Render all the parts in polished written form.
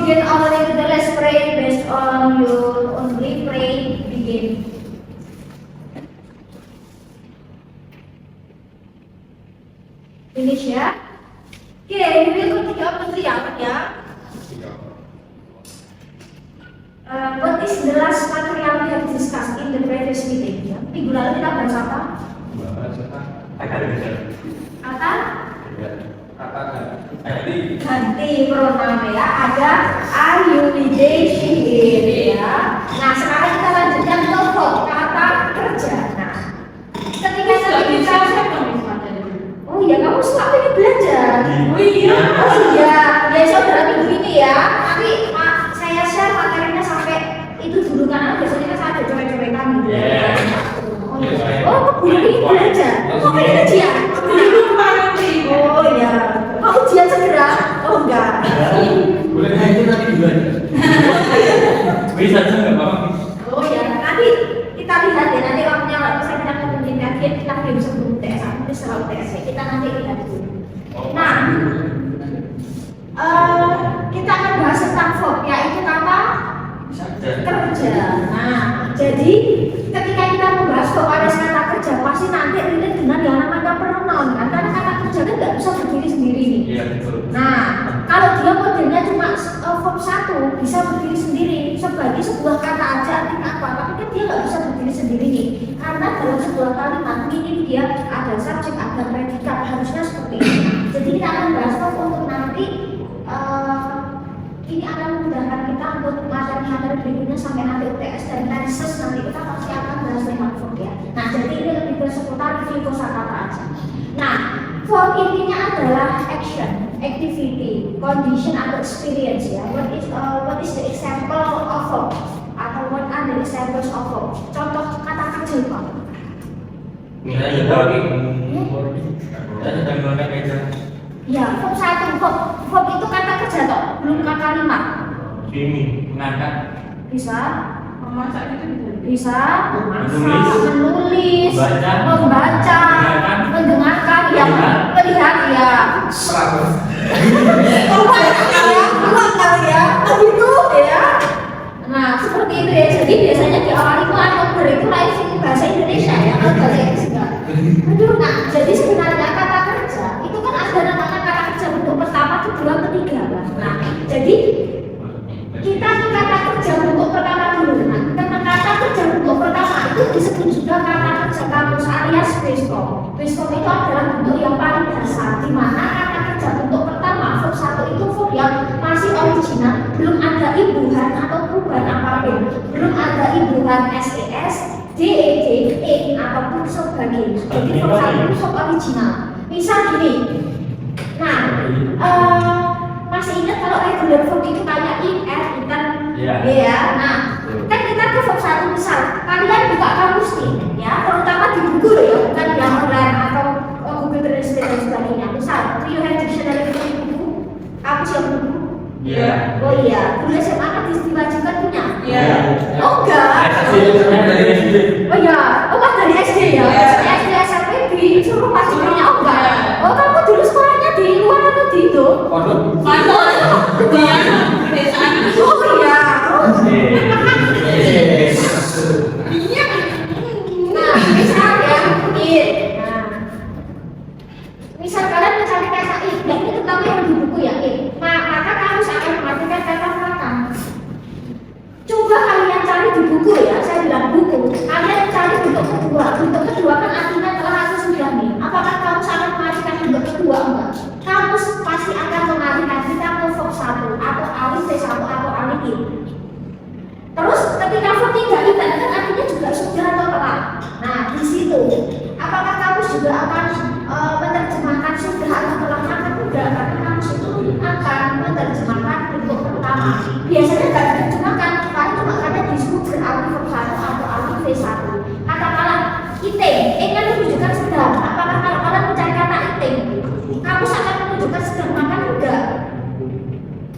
begin only with the last phrase based on your only phrase begin. Finish ya. Oke, we will continue on to ya. What is the last material we have discussed in the previous meeting? Ya. Minggu lalu kita bahas apa? Ganti pronoun ya. Ada are, you, they, she, ya. Nah sekarang kita lanjutkan ke kata kerja. Nah, ketika kita oh iya kamu selama ini belajar. Oh iya, ya saudara minggu ini ya. Nanti saya share materinya sampai itu dulu karena biasanya kan saya ada coret-coretan gitu. Oh, bulan ini belajar. Oh, pengen ujian. Oh iya. Mau ujian segera? Oh enggak. Boleh aja nanti bulan. Bisa aja nggak apa-apa. Oh ya, nanti kita lihat ya nanti waktunya kalau misalnya kita ngomongin kajian kita belum sebelum TS, nanti setelah TS kita nanti lihat dulu. Nah, kita akan bahas tentang verb yaitu kata kerja. Nah, jadi ketika kita membahas verb ada kata kerja pasti nanti relate dengan yang namanya pronoun kan? Karena kata kerja kan nggak bisa berdiri sendiri nih. Iya betul. Nah, kalau dia modelnya cuma verb satu bisa berdiri sendiri sebagai sebuah kata aja artinya apa? Tapi kan dia nggak bisa berdiri sendiri nih. Karena dalam sebuah kalimat ini dia ada subjek, ada predikat harusnya seperti ini. Jadi kita akan bahas verb untuk nanti ini akan memudahkan kita untuk materi-materi berikutnya sampai nanti UTS dan tenses nanti kita pasti akan bahas tentang verb ya. Nah, jadi ini lebih ke seputar review kosakata aja. Nah, verb intinya adalah action, activity, condition atau experience ya. What is the example of verb? Atau what are the examples of verb? Contoh kata kerja apa? Misalnya bagi, dan sedang melakukan kerja. Ya, verb satu, verb itu kata kerja toh, belum kata kalimat. Ini mengangkat. Bisa, Memasak itu bisa, Menulis. menulis, Membaca. mendengarkan, ya, melihat ya. Ulang kali ya, begitu ya. Nah, seperti itu ya. Jadi biasanya diawali atau itu lain bahasa Indonesia ya, atau bahasa Inggris enggak. Aduh, nah, jadi sebenarnya kata kerja itu kan ada namanya kata kerja bentuk pertama, kedua, ketiga kan. Nah, jadi kita kata kerja bentuk pertama dulu. Nah, kata kerja bentuk pertama itu disebut juga kata kerja kamus alias basecom. Basecom itu adalah bentuk yang paling dasar, di mana kata kerja bentuk pertama verb satu itu verb yang masih original, belum ada imbuhan atau perubahan apapun, belum ada imbuhan ses, ded, ataupun sebagainya. Jadi verb satu itu verb original. Misal gini. Nah, masih ingat kalau regular verb itu kayak in, at, ikan, ya. Nah, kan kita ke verb satu misal kalian buka kamus nih, ya, terutama di buku loh ya, bukan yang online atau Google Translate dan sebagainya. Misal, do you have dictionary di buku? Kamus yang buku? Iya. Oh iya, dulu SMA kan diwajibkan punya? Iya. Oh enggak. Oh iya, oh pas dari SD ya? SD SMP disuruh wajib punya? Oh enggak. Oh kamu dulu sekolahnya di luar atau di itu? Oh iya. Nah, misal ya, misal kalian mencari kata in, dan ini terutama yang di buku ya in. Maka kamu akan mengartikan kata makan. Coba kalian cari di buku ya, saya bilang buku. Kalian cari bentuk kedua. Bentuk kedua kan artinya telah sudah nih. Apakah kamu akan mengartikan bentuk kedua enggak? Kamu pasti akan mengartikan kita ke verb satu atau alif V1 atau alif in. Terus ketika verb tiga itu kan artinya juga sudah atau telah. Nah di situ, apakah kamu juga akan menerjemahkan sudah atau telah? Akan tidak, karena kamu itu akan menerjemahkan bentuk pertama. Biasanya tidak diterjemahkan, tapi cuma karena disebut beralih verb satu atau alif V1. Katakanlah eating, kan menunjukkan sedang. Apakah kalau kalian mencari kata eating, kamu akan menunjukkan sedang makan enggak?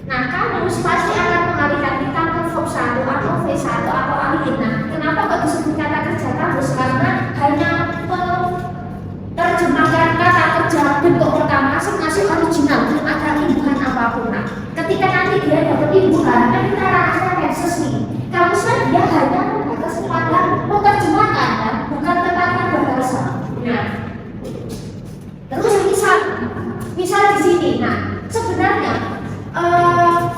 Nah, kamu pasti akan mengalihkan kita ke verb 1 atau V1 atau alih. Nah, kenapa kok disebut kata kerja kamus? Karena hanya menerjemahkan kata kerja bentuk pertama masing-masing original, belum ada imbuhan apapun. Nah, ketika nanti dia dapat imbuhan Misal di sini, nah sebenarnya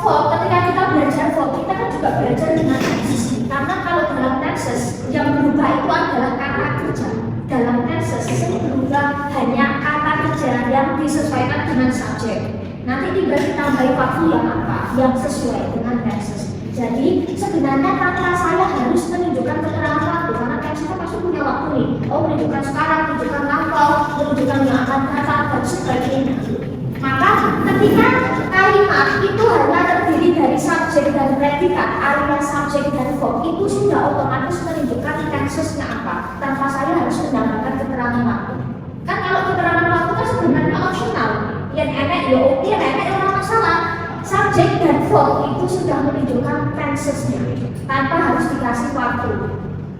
verb, ketika kita belajar verb, kita kan juga belajar dengan tenses. Karena kalau dalam tenses yang berubah itu adalah kata kerja. Dalam tenses yang berubah hanya kata kerja yang disesuaikan dengan subjek. Nanti tinggal ditambahi waktu yang apa, yang sesuai dengan tenses. Jadi sebenarnya kata saya harus menunjukkan keterangan waktu, karena tenses kita pasti punya waktu nih. Oh, menunjukkan sekarang, menunjukkan lampau, menunjukkan yang akan datang dan sebagainya. Maka ketika kalimat itu hanya terdiri dari subjek dan predikat alias subjek dan verb, itu sudah otomatis menunjukkan tensesnya apa, tanpa saya harus mendapatkan keterangan waktu. Kan kalau keterangan waktu kan sebenarnya opsional, yang enak ya oke, yang enak ya orang masalah. Subjek dan verb itu sudah menunjukkan tensesnya tanpa harus dikasih waktu.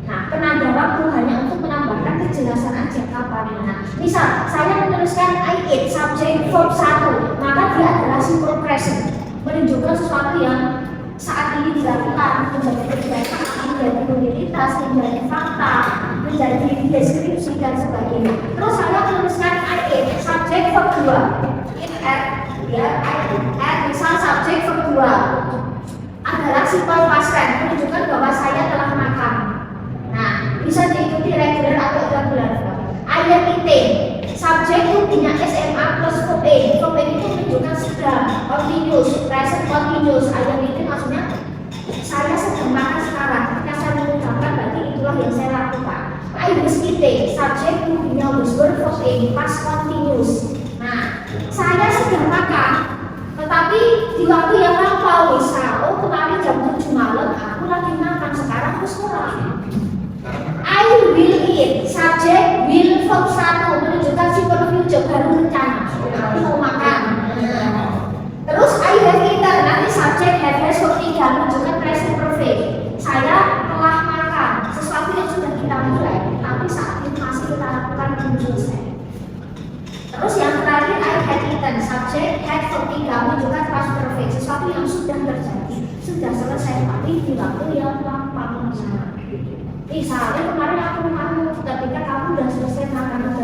Nah, penanda waktu hanya untuk menambahkan kejelasan aja kapannya. Misal, saya menuliskan I eat, subjek verb 1, maka dia adalah simple present, menunjukkan sesuatu yang saat ini dilakukan, menjadi kebiasaan, menjadi rutinitas, menjadi fakta, menjadi deskripsi dan sebagainya. Terus saya menuliskan I eat, subjek verb 2, eat at, ya, I eat at, misal subjek verb 2 adalah simple past tense, menunjukkan bahwa saya telah makan. Nah, bisa diikuti regular atau irregular. I am eating. Subjek itu punya SMA plus verb A. Verb A itu menunjukkan sedang, continuous, present continuous. I am eating maksudnya saya sedang makan sekarang. Ketika saya mengucapkan berarti itulah yang saya lakukan. I was eating. Subjek itu punya was verb A, past continuous. Nah, saya sedang makan, tetapi di waktu yang lampau misal, oh kemarin jam 7 malam aku lagi makan, sekarang aku sekolah. I will eat, subjek will verb 1 menunjukkan simple future, baru rencana aku mau makan. Terus I have eaten, nanti subjek have verb 3 menunjukkan present perfect, saya telah makan, sesuatu yang sudah kita mulai tapi saat ini masih kita lakukan belum selesai. Terus yang terakhir I had eaten, subjek had verb 3 menunjukkan past perfect, sesuatu yang sudah terjadi, sudah selesai tapi di waktu yang lampau. Misalnya kemarin aku makan, ketika kamu sudah selesai makan,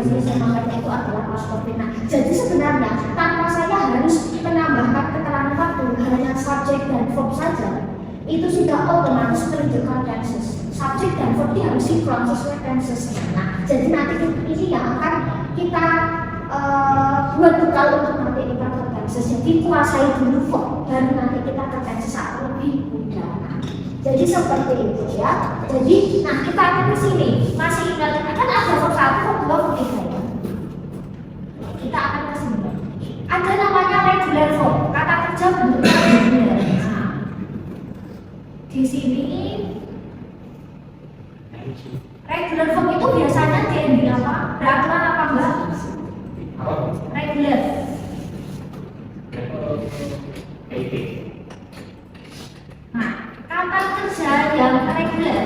itu adalah past perfect. Nah, jadi sebenarnya tanpa saya harus menambahkan keterangan waktu, hanya subjek dan verb saja, itu sudah otomatis menunjukkan tenses. Subjek dan verb harus sinkron sesuai tensesnya. Nah, jadi nanti ini yang akan kita buat bekal untuk nanti kita ke tenses. Jadi kuasai dulu verb, baru nanti kita ke tenses saat lebih mudah. Jadi seperti itu ya. Jadi nah kita akan ke sini. Masih ingat kan ada verb 1, verb 2, verb 3 ya. Kita akan ke sini. Ada namanya regular verb, kata kerja bentuknya regular. Nah, di sini regular verb itu biasanya di ending apa? Beraturan apa enggak? Regular. Nah, kata kerja yang regular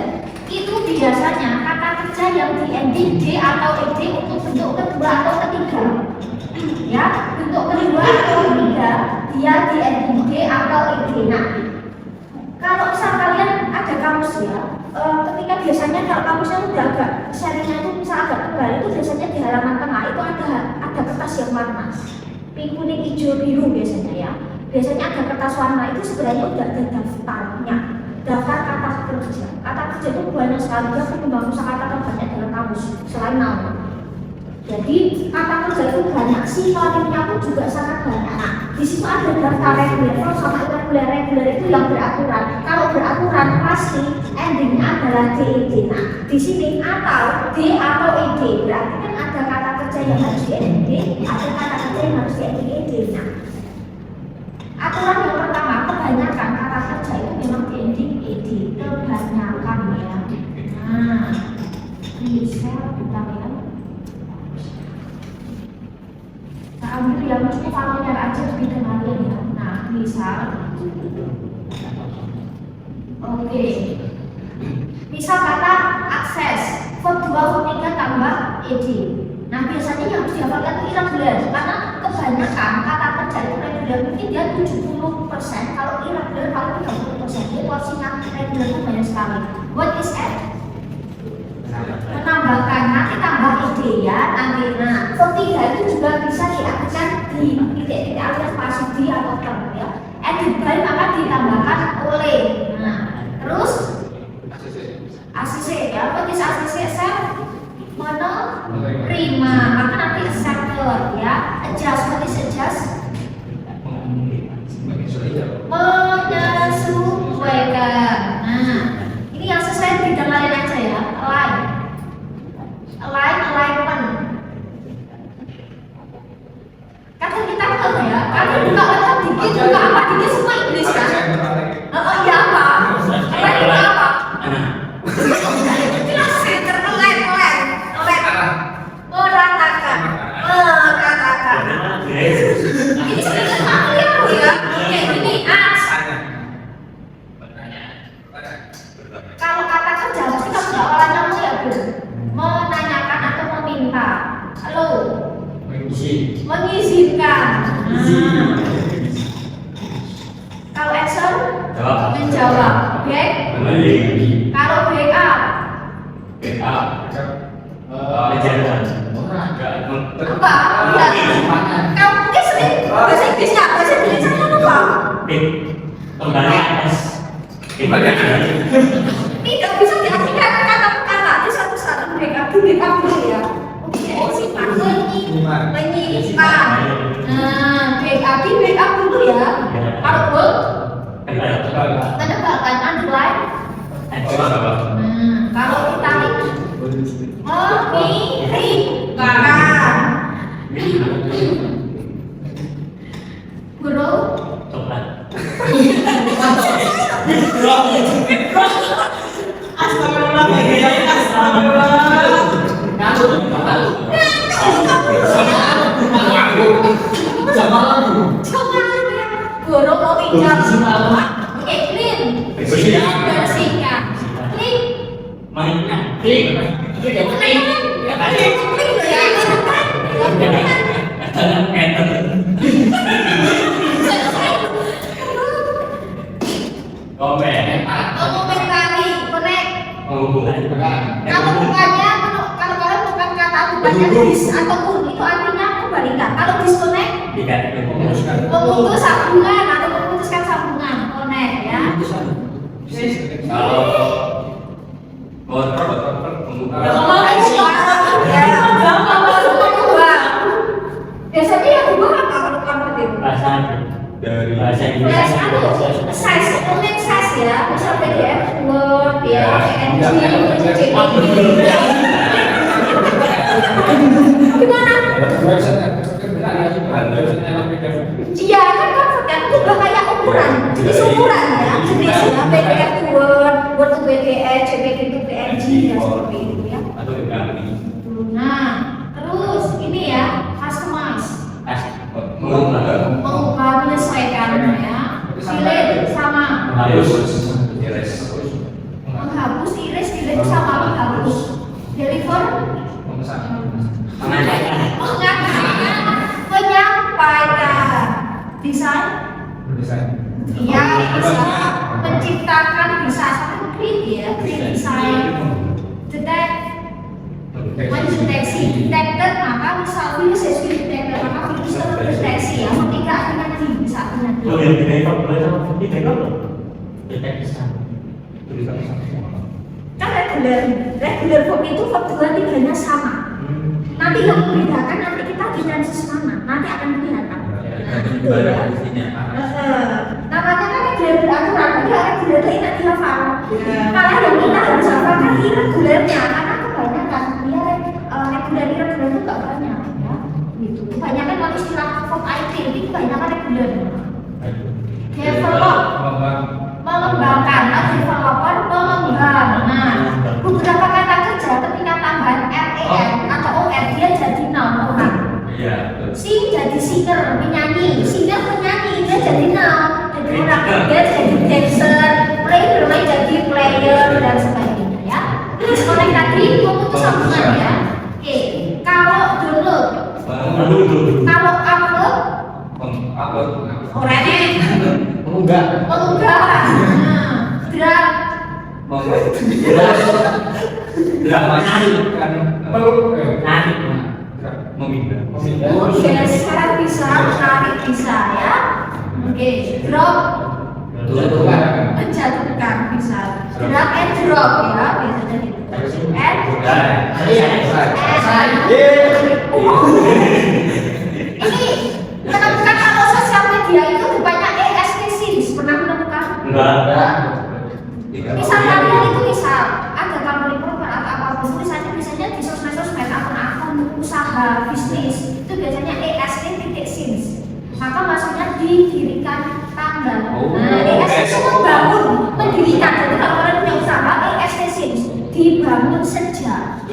itu biasanya kata kerja yang di ending D atau ed untuk bentuk kedua atau ketiga. Ya, bentuk kedua atau ketiga dia di ending D atau ed. Nah, kalau misal kalian ada kamus ya, ketika biasanya kalau kamusnya udah agak sharingnya itu bisa agak tebal, itu biasanya di halaman tengah itu ada kertas yang warna pink, kuning, hijau, biru biasanya ya. Biasanya ada kertas warna itu sebenarnya udah ada daftarnya, daftar kata kerja. Kata kerja itu banyak sekali, dia penyumbang kosakata terbanyak dalam kamus selain nama. Jadi kata kerja itu banyak, sinonimnya pun juga sangat banyak. Nah, di situ ada daftar reguler sama irregular. Reguler itu yang beraturan. Kalau beraturan pasti endingnya adalah DED. Nah, di sini atau D atau ED berarti kan ada kata kerja yang harus di ED, ada kata kerja yang harus di ED. Nah, aturan yang pertama, kebanyakan kata kerja itu memang di ending ed, kebanyakan ya. Nah, bisa kita lihat. Saya ambil yang cukup familiar aja lebih dengan ya. Nah, misal, oke. Misal kata akses, verb 2, verb 3 tambah ed. Nah, biasanya yang harus dihafalkan itu irregular, karena kebanyakan kata kerja itu regular mungkin dia 70%, kalau irregular paling 30%. Jadi porsinya regular itu banyak sekali. What is add? Menambahkan, nanti tambah ide ya, nanti. Nah, verb 3 itu juga bisa diartikan di edit by maka ditambahkan oleh. Nah, terus ACC ya, penulis ACC sel menerima, maka nanti acceptor ya, adjust, penulis adjust menyesuaikan. Nah, ini yang sesuai bidang lain aja ya, alignment. Kata kita apa ya? Kata buka apa dikit, buka apa dikit semua Inggris kan? Ya apa? Align itu apa? Jelas center, align, meratakan. Ini sebenarnya familiar ya. Oke, ini as. Kalau kata kerja mesti kamu nggak olah kamu ya Bu. Menanyakan atau meminta. Halo. Mengizinkan. Kalau action menjawab. Back. Kalau backup. Apa? Ya. Kamu mungkin sering bahasa Inggris nggak? Bahasa Indonesia apa? Tidak bisa diartikan kata-kata di satu-satu backup dulu ya. Oke, simpan menyimpan. Nah, backup dulu ya. Kalau bold, menebalkan underline. Kalau italic, mengirimkan. Huruf guru mau pinjam clean bersihkan komentari connect. Kalau bukannya kalau kalian bukan kata bukannya dis ataupun itu artinya kembalikan. Kalau disconnect memutus sambungan atau memutuskan sambungan connect ya. Biasanya yang dibuat apa kalau convert itu? Dari bahasa Inggris. Size, online size ya, bisa PDF, Word, ya, PNG, JPG. Gimana? Iya kan convert kan itu udah kayak ukuran, jenis ukuran ya, jenis ya, PDF to Word, Word to PDF, JPG to PNG ya seperti itu ya. Nah, terus ini ya, customize. Mengubah, menyesuaikan ya. Delete sama menghapus, iris delete sama menghapus. Deliver menyampaikan. Desain iya, bisa menciptakan, bisa create ya, create desain. Detect mendeteksi, detected maka misal virus ya sudah detected maka virus terdeteksi ya, ketika dengan bisa dengan kan regular form itu form 2-3-nya sama. Nanti yang membedakan nanti kita dinamsis mana, nanti akan kelihatan. Gitu ya. Namanya kan regular beraturan, tidak regular ini nanti hafal. Kalau yang kita harus hafal kan irregularnya, karena kebanyakan dia regular itu nggak banyak ya. Gitu. Kebanyakan kalau istilah form IT itu kebanyakan regular. Develop mengembangkan, developer mengembang. Nah, beberapa kata kerja ketika tambahan REN atau OR dia jadi noun orang. Sing jadi singer, penyanyi, singer penyanyi dia jadi noun, jadi orang, dia jadi dancer, play bermain jadi player dan sebagainya ya. Terus oleh tadi memutus sambungan ya. Oke, kalau download, kalau upload, orangnya mengunggah, sekarang bisa menarik bisa ya. Oke, Oke, drop menjatuhkan bisa. Drag and drop ya biasanya gitu. Ini menemukan kalau sosial media itu banyak EST scenes, pernah menemukan? Enggak. Misal kalian itu ada company proper atau apapun misalnya di sosmed akun usaha bisnis itu biasanya EST titik scenes. Maka maksudnya didirikan tanggal. Nah, EST itu mendirikan. Jadi kalau orang punya usaha EST scenes dibangun sejak.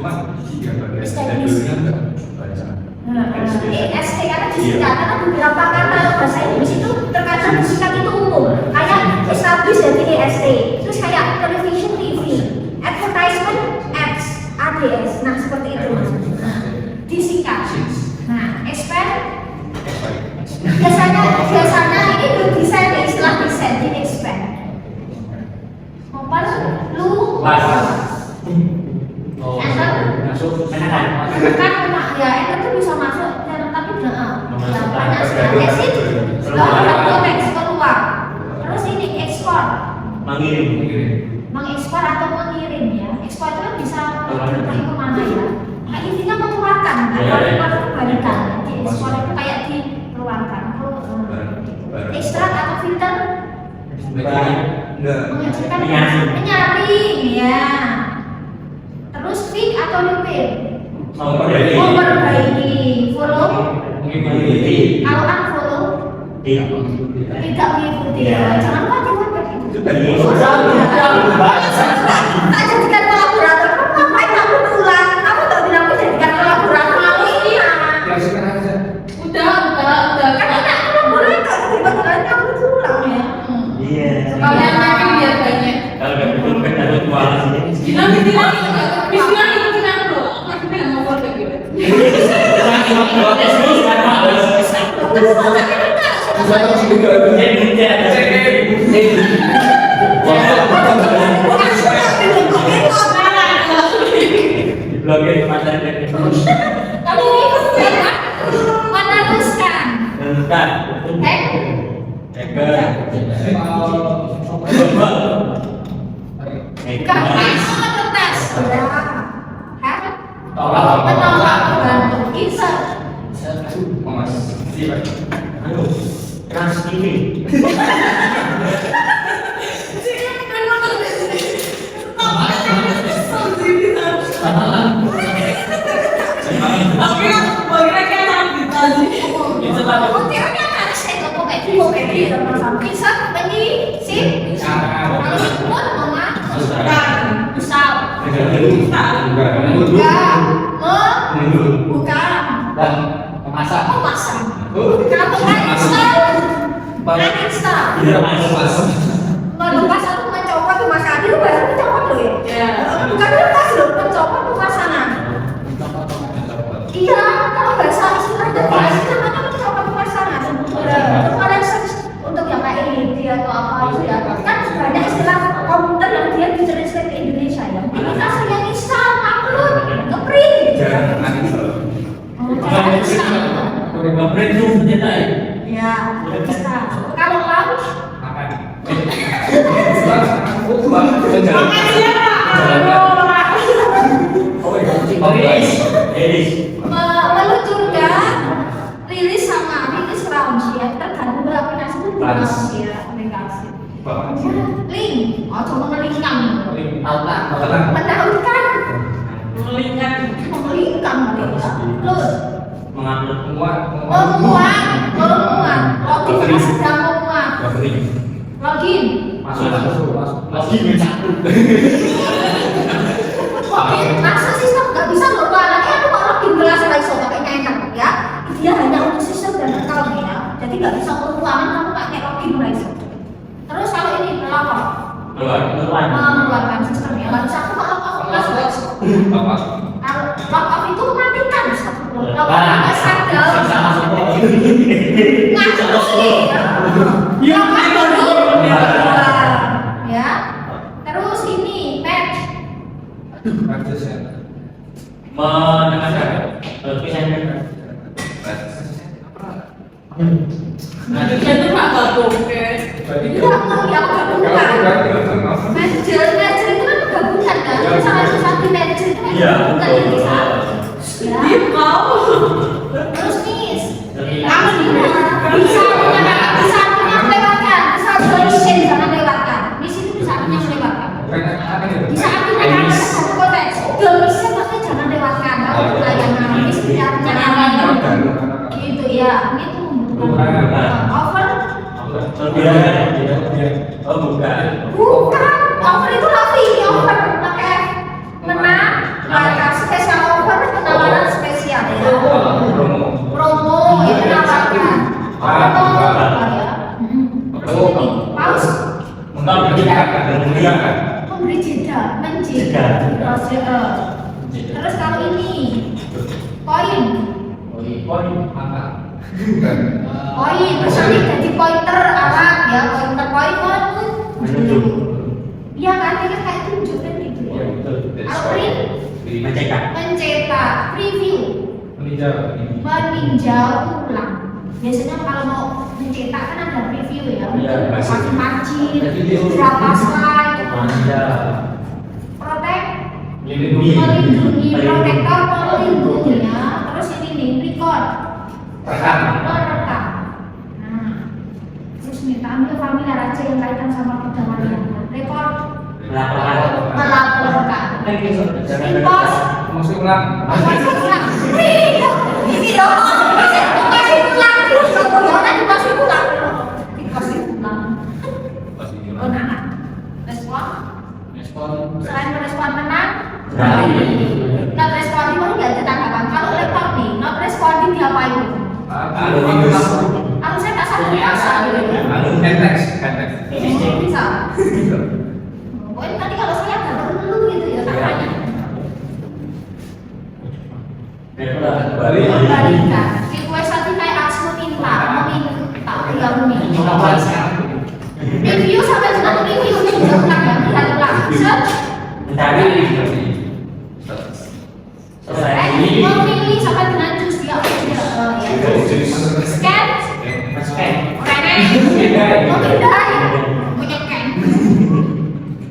EST karena disingkat karena beberapa kata bahasa Inggris itu terkadang disingkat itu umum. Kayak establish jadi EST. Terus kayak television TV, advertisement ads, ADS. Nah seperti itu. Nah, disingkat. Nah, expand. Biasanya ini belum desain istilah desain di expand. Luas. Masuk menekan. Kan ya enter itu bisa masuk dan tapi banyak sekali exit keluar. Terus ini ekspor mengekspor atau mengirim ya. Ekspor itu kan bisa pergi kemana ya. Nah, intinya mengeluarkan atau kebalikan. Jadi ekspor itu kayak dikeluarkan. Ekstrak atau filter menghasilkan menyaring ya. Terus fix atau repeat memperbaiki, follow kalau unfollow tidak mengikuti ya. Jangan lupa itu tak jadikan kolaborator. Ngapain kamu pulang? Kamu tak bilang aku jadikan kolaborator mau iya. Udah kan enak kolaborator kebetulan kamu pulang ya. Iya. Kalian lagi biar banyak. Kalau nggak betul kan harus jualan sini. Bilang loh. Aku nggak mau foto gitu. Kamu ikut ya? Meneruskan. Kertas. Menolak bantu insert. Trans TV. Melepas atau mencopot pemasangan itu bahasa mencopot loh ya? Bukan lepas loh, mencopot pemasangan. Iya, kalau bahasa istilah dan bahasa namanya mencopot pemasangan. Kalian search untuk yang kayak ini atau apa itu ya. Kan banyak istilah komputer yang dia ditranslate ke Indonesia ya. Ini aslinya install, upload, nge-print. Nge-print itu senjata ya? Ya, bisa. Kalau launch meluncurkan rilis sama rilis launch ya, tergantung aplikasi itu launch ya, aplikasi. Link, coba melingkang. Menautkan. Melingkang. Terus mengupload memuat, login sedang memuat. Login. Masuk. Login, masa sistem nggak bisa loh, anaknya aku mau login kelas langsung pakainya enak ya. Dia hanya untuk sistem dan account ya. Jadi nggak bisa keuangan kamu pakai login langsung. Terus kalau ini melapor, mengeluarkan sistem ya. Nggak bisa aku mau log kelas langsung. Kalau log off itu matikan satu. Log off nggak sadar. Ya. Terus ini patch. Menekan tulisan Itu nggak gabung ke. Enggak mau ya gabungan. Manajer itu kan gabungan kan. Jadi sama satu manajer itu kan Iya, gabungan betul. jadi satu. Ya. Dia mau. Terus nih, kamu bisa melewatkan, bisa solution jangan lewatkan. Di sini bisa melewatkan. Bisa artinya ada satu konteks. Solution maksudnya jangan lewatkan. Kalau layanan di sini artinya apa? Gitu ya. Itu over. Oh bukan. Bukan, over itu Raffi, over pakai menang, maka spesial over penawaran spesial ya. Promo ya penawaran. Apa ya? Paus memberi jeda, Terus kalau ini poin, misalnya jadi pointer alat ya, poin iya kan, ini kan kayak tunjuk kan gitu ya. Kalau print, mencetak, preview, meninjau ulang. Biasanya kalau mau mencetak kan ada preview ya, margin, berapa slide, protect, melindungi, protektor melindungi ya. Terus ini nih, record, merekam. Nah, terus nih, ambil familiar aja yang kaitan sama perdamaian. Report, melaporkan. Impos, masuk ulang. Ini dong, masih ulang. Jangan dikasih ulang. Oh, nah, respon. Selain merespon menang, not responding baru nggak ada tanggapan. Kalau laptop nih, not responding diapain? Harusnya tak satu biasa gitu. Bisa. Pokoknya nanti kalau saya nggak perlu gitu ya tanya. Kembalikan. Request tadi kayak aksi meminta, ya meminta. Review sampai dengan review juga ulang ya, lihat ulang. Memilih sampai dengan choose dia scan, memindai, menyeken,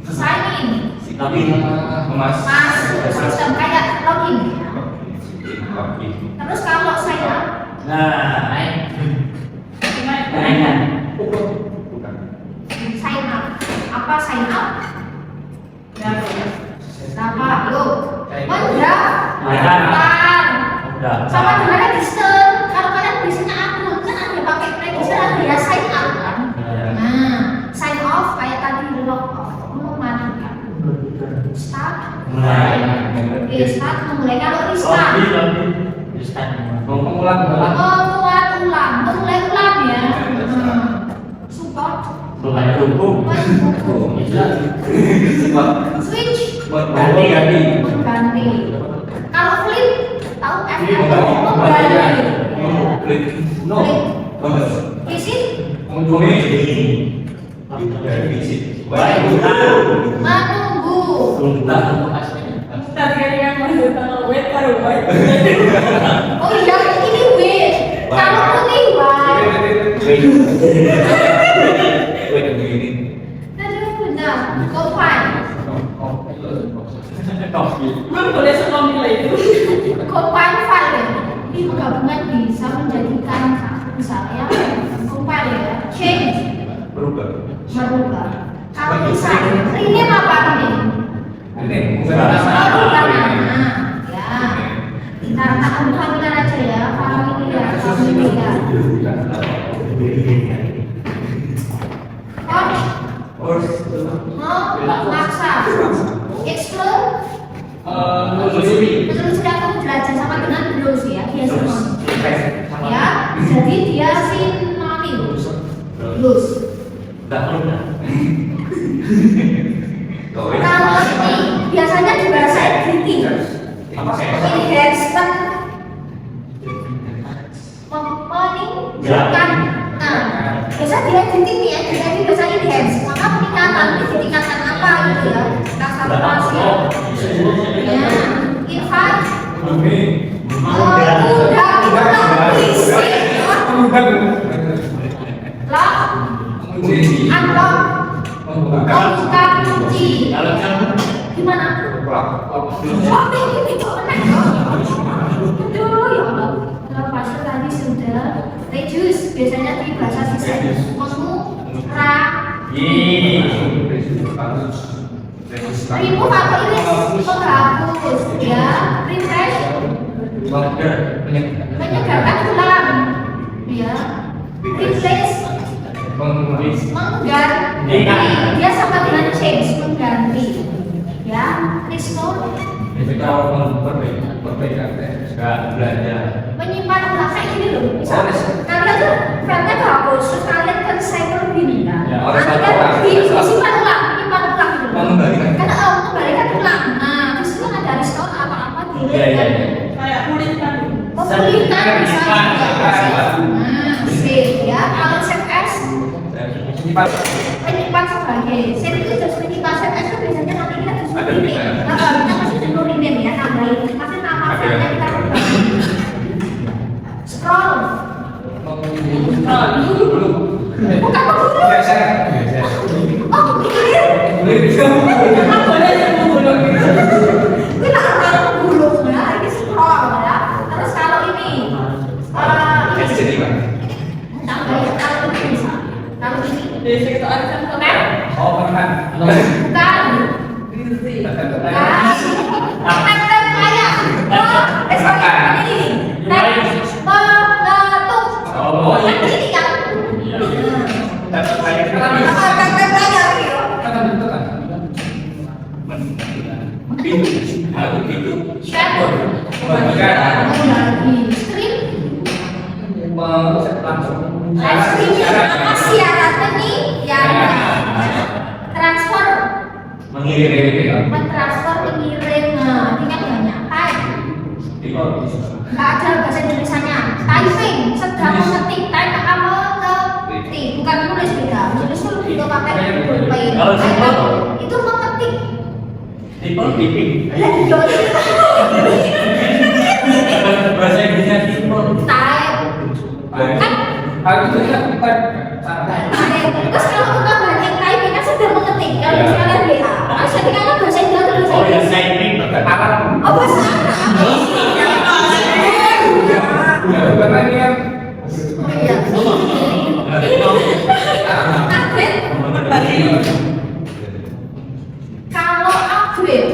sign in, sistem kayak login. Terus kalau sign up, sign up, apa sign up? Apa? Yuk, mendaftar. Sama dengan register. Kalau kalian biasanya akun kan ada pakai register, ada ya sign up kan. Nah, sign off kayak tadi log off, mematikan. Start. Start memulai. Kalau restart. Mengulang ya. Support. Switch. Ganti. Kalau flip, tahu F-nya mengganti. Visit. Menunggu. Tadi kan yang mau wait baru wait. Oh iya, ini wait. Kalau putih wait. Tadi benar. Compile. Belum boleh sekolah itu. Compile file. Ini gabungan bisa menjadikan misalnya compile ya. Change. Merubah. Kalau misalnya ini apa ini? Merubah nama. Ya. Kita ambil familiar aja ya. Familiar. Maksa. Explore. Menelusuri atau belajar sama dengan browse ya. Dia sinonim. Ya. Jadi dia sinonim. Lose. Kalau ini biasanya di bahasa editing. Enhancement. Meningkatkan. Biasa di editing nih ya, jadi biasanya enhance. Maka peningkatan, ditingkatkan apa gitu ya? Kasar masih. Ya, invite. Udah berisik. Lock, unlock, membuka kunci. Gimana? Oh, ini aneh. Aduh, ya Allah. Kalau pasal tadi sudah reduce, biasanya di bahasa sisa remove atau erase, menghapus, ya, refresh, menyegarkan ulang, ya, replace, mengganti, dia sama dengan change, mengganti, ya, restore, menyimpan ulang kayak gini loh. Misalnya kalian tuh filenya hapus, terus kalian kan cycle gini kan, nanti kan disimpan ulang, menyimpan ulang gitu. Karena mengembalikan ulang. Nah, di situ ada restore apa-apa delete kan. Kayak pulihkan. Memulihkan bisa juga. Nah, save ya. Kalau save as menyimpan sebagai save itu just menyimpan save as itu biasanya nanti kita disuruh ini. Nah, kita masih disuruh ini ya, tambahin. Masih nama filenya kita ubah. Scroll. Bukan menggulung. Oh, ini lah kalau menggulung ya, ini scroll ya. Terus kalau ini, tambahin kalau ini bisa. Kalau ini, Jadi kita akan bukan? Bukan. Bukan kayak. Sorry, ini. Next, menutup. Kan ini kan? Transfer, mentransfer, mengirim, nah, ini kan banyak. Type, nggak ada bahasa Indonesianya. Typing, sedang mengetik, type kamu ketik, bukan nulis beda. Nulis itu juga pakai pulpen. Itu mengetik. Bahasa Indonesia simple. Type, kan? Terus kalau kita banding typing kan sudah mengetik. Kalau misalnya BA, harus jadi kan bahasa Indonesia tulis Oh ya, Inggris. typing Arab. Oh, bahasa Arab. Oh iya. Upgrade. Kalau upgrade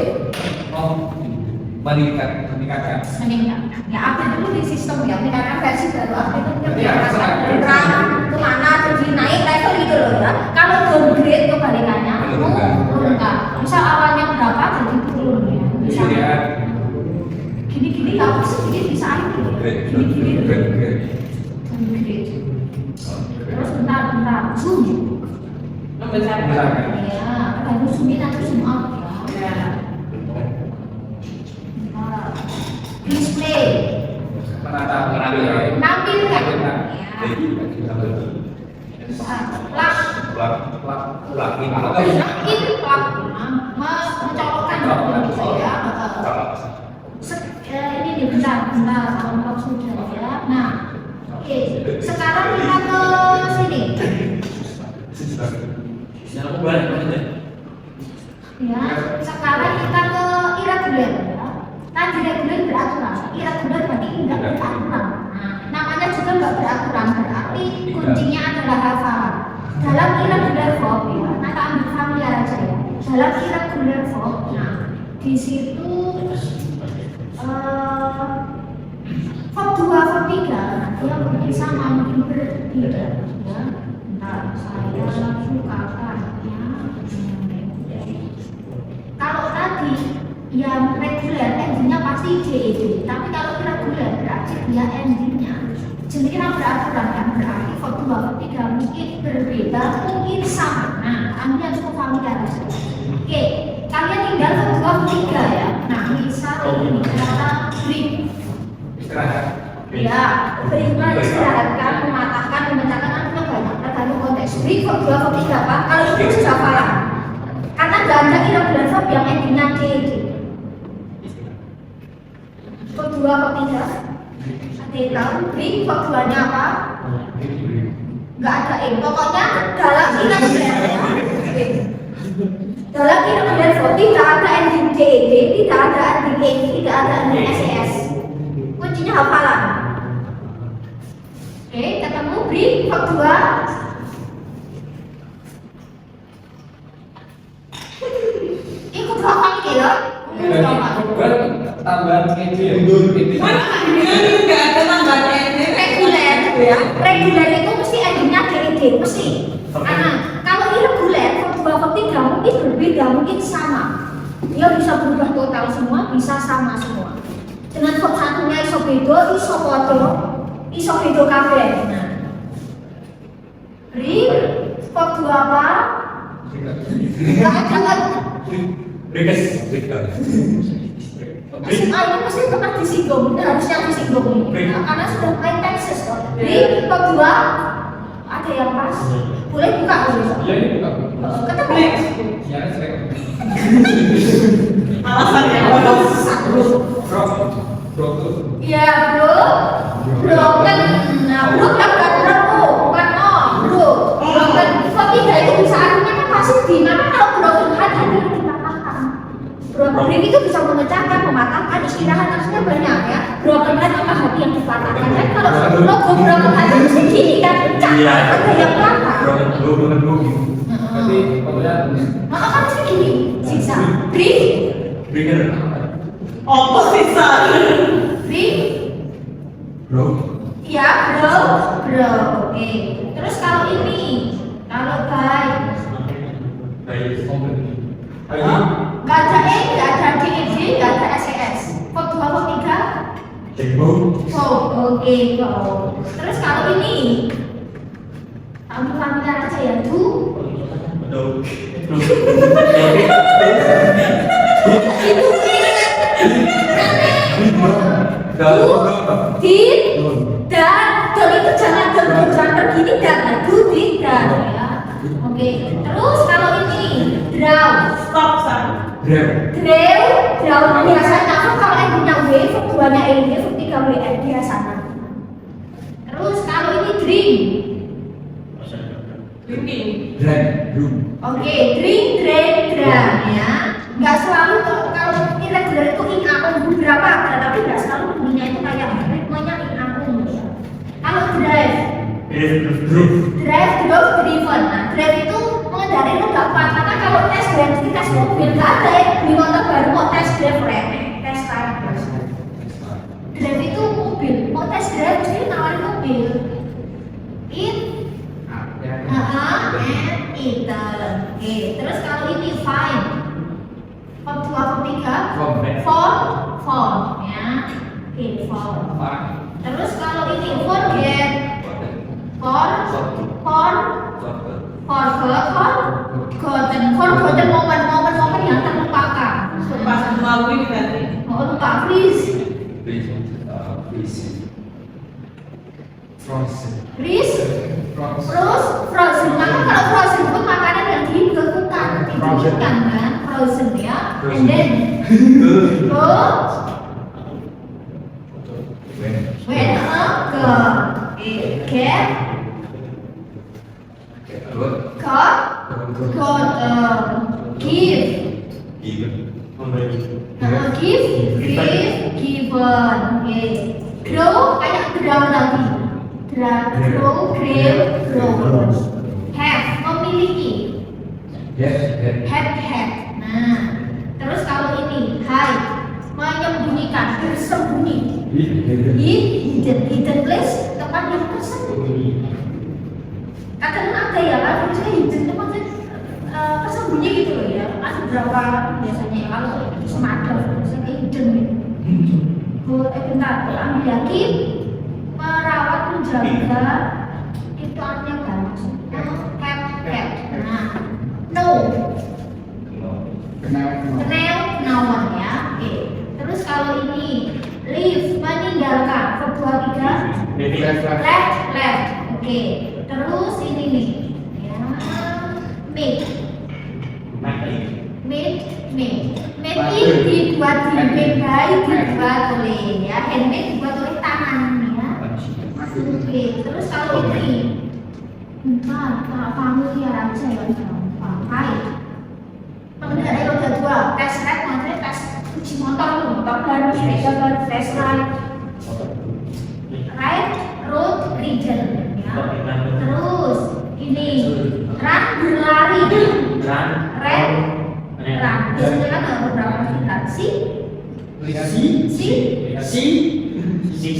meningkatkan. Ya update dulu di sistem ya, meningkatkan versi baru. Update itu RAM kemana jadi naik level gitu loh ya. Kalau downgrade kebalikannya menurunkan. Misal awalnya berapa jadi turun ya. Misal gini-gini nggak bisa sedikit bisa aja. Gini-gini downgrade. Terus bentar zoom. Ya, ada zoom in atau zoom out ya. Display, nampilkan, mencolokkan saya. Ini nih bentar, kalau sudah ya. Nah, oke. Sekarang kita ke sini. Ya, sekarang kita ke irregular. Tadi reguler beraturan, irregular berarti tidak beraturan. Nah, namanya juga nggak beraturan, berarti kuncinya adalah hafalan. Dalam irregular verb ya, nah kita ambil familiar aja ya. Dalam irregular verb, nah di situ verb 2, verb 3, nah dia mungkin sama, mungkin berbeda ya. Nah, saya sukakan ya. Kalau tadi yang reguler endingnya pasti DED, tapi kalau irregular berarti dia endingnya jadinya beraturan kan, berarti verb 2, verb 3 mungkin berbeda, mungkin sama. Nah, kalian cukup familiar aja. Oke, kalian tinggal verb 2, verb 3 ya. Nah, misal ini kata break. Ya, breaknya istirahatkan, mematahkan, memecahkan, artinya banyak. Tergantung konteks. Break verb 2, verb 3 apa? Kalau itu sudah hafalan. Karena nggak ada irregular verb yang endingnya DED. Verb 2, verb 3 tahu, verb 2-nya apa? nggak ada pokoknya dalam irregular dalam irregular verb tidak ada ending DED, tidak ada ending ED, tidak ada ending SES. Kuncinya hafalan. Oke, ketemu beri verb 2. Ikut hafal gitu ya. Tambahan itu ya. Mana ini nggak ada tambahan ini. Reguler ya. Reguler itu mesti endingnya DED, mesti. Kalau irregular verb 2 verb 3 mungkin berbeda, mungkin sama. Dia bisa berubah total semua, bisa sama semua. Dengan verb satunya iso beda, iso padha, iso beda kabeh. Nah. Beri verb 2 apa? Enggak ada. Rekas. SMA ini mesti pernah disinggung, harusnya disinggung ini. Karena sudah main Texas toh. Beri verb 2 ada yang pas. Boleh buka dulu. Iya ini bukan. Ketemu. Ya sering. Alasan yang Bro. Iya bro. Broken. Nah bro kan bukan bro, bukan bro. Broken. Verb 3 itu bisa artinya kan pasif di mana kalau broken heart artinya dipatahkan. Broken itu bisa memecahkan, mematahkan, istirahat maksudnya banyak ya. Broken heart apa hati yang dipatahkan. Kan kalau logo broken heart itu mesti gini kan, pecah. Ada yang patah. Bro. Berarti pokoknya Maka kan mesti gini, siksa. Beri. Breaker. apa sih Sar? Beri. Bro. Iya, bro. Oke. Terus kalau ini, kalau baik, Baik. nggak ada E, nggak ada DED, nggak ada SES. Verb 2, verb 3. Tempo. Oh, oke, go. Terus kalau ini, kamu familiar aja ya, do. Do. Did, dan itu jangan begini dan do did dan ya. Oke. Terus kalau ini draw, Stop Sar. draw biasanya kan kalau endingnya W, verb 2-nya ED, verb 3 WN biasanya. Terus kalau ini dream, Drinking. oke, drink, drum ya. Nggak selalu kalau irregular itu in akun beberapa ada, tapi nggak selalu bunyinya itu kayak ritmenya in akun ya. Kalau drive, driven. Nah, drive itu mengendarai roda 4. Karena kalau tes drive itu tes mobil nggak ada ya. Di motor baru mau tes drive tes drive. Drive itu mobil, mau tes drive mesti nawarin mobil. It, and eaten. Oke, terus kalau ini fine. Verb 2, verb 3. For ya. Oke, for. Terus kalau ini forget. Forgotten momen yang terlupakan. Pas melalui tadi. Oh, lupa freeze. Frozen. Maka kalau frozen itu makanan yang dibekukan, didinginkan kan, frozen ya. And then go when get got give given. Oke. Grow kayak grow tadi. Grow. Have memiliki. Have. Nah, terus kalau ini hide menyembunyikan, bersembunyi. Hidden place tempat yang tersembunyi. Kadang ada ya kan, misalnya hidden itu maksudnya tersembunyi gitu loh ya. Ada beberapa biasanya kalau semacam misalnya hidden gitu. Bentar, ambil lagi merawat, menjaga itu artinya apa maksudnya? Cat. Nah, no. Noun ya. Oke. Terus kalau ini leave meninggalkan, verb 2, 3. Left. Oke. Terus ini nih. Ya. Make ini dibuat oleh ya, handmade dibuat oleh tangan ya. Oke, terus kalau ini Bentar, familiar aja ya gampang. Baik. Pengendara roda 2, tes ride, maksudnya tes uji motor baru, sepeda baru, tes ride, road reader, ya. Terus ini run berlari, run. Biasanya kan ada beberapa aplikasi.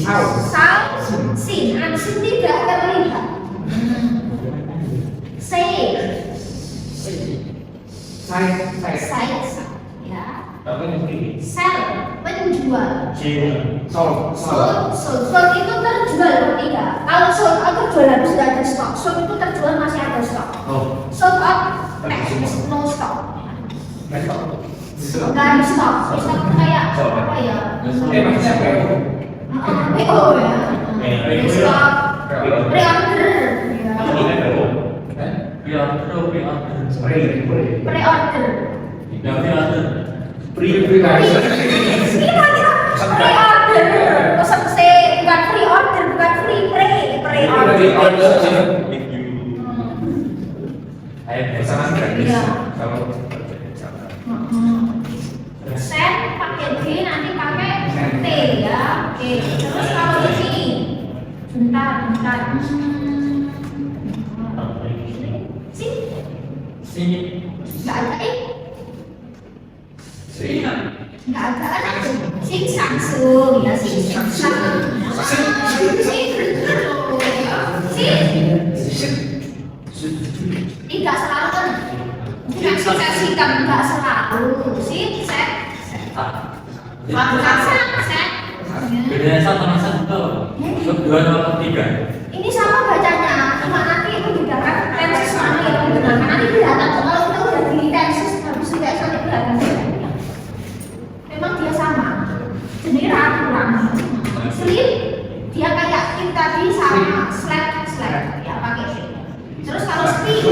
Sound, sin tidak terlihat. Size, ya. Sell, penjual. Sold itu terjual bertiga. Kalau sold out terjual harus sudah ada stok. Sold itu terjual masih ada stok. Sold out, no stock. Nggak ada stok. Stok itu kayak apa ya? PO ya. Stok, pre-order. Pre-order. Pre-order. Pesan bukan pre-order, bukan pre-order. Send pakai D, nanti pakai T ya. Oke. Terus kalau ini, bentar. Nggak ada nggak ada sing Samsung ya, sing tidak selalu kan kita sikap nggak selalu sih set Bedanya satu sama satu. Kedua atau ketiga. ini sama bacanya, cuma nanti itu didapat tenses mana yang menggunakan. Nanti kelihatan kalau kita udah di tenses habis sudah sampai kelihatan. Memang dia sama. Jadi kurang. Sleep dia kayak kita tadi sama slap ya pakai sleep. Terus kalau speak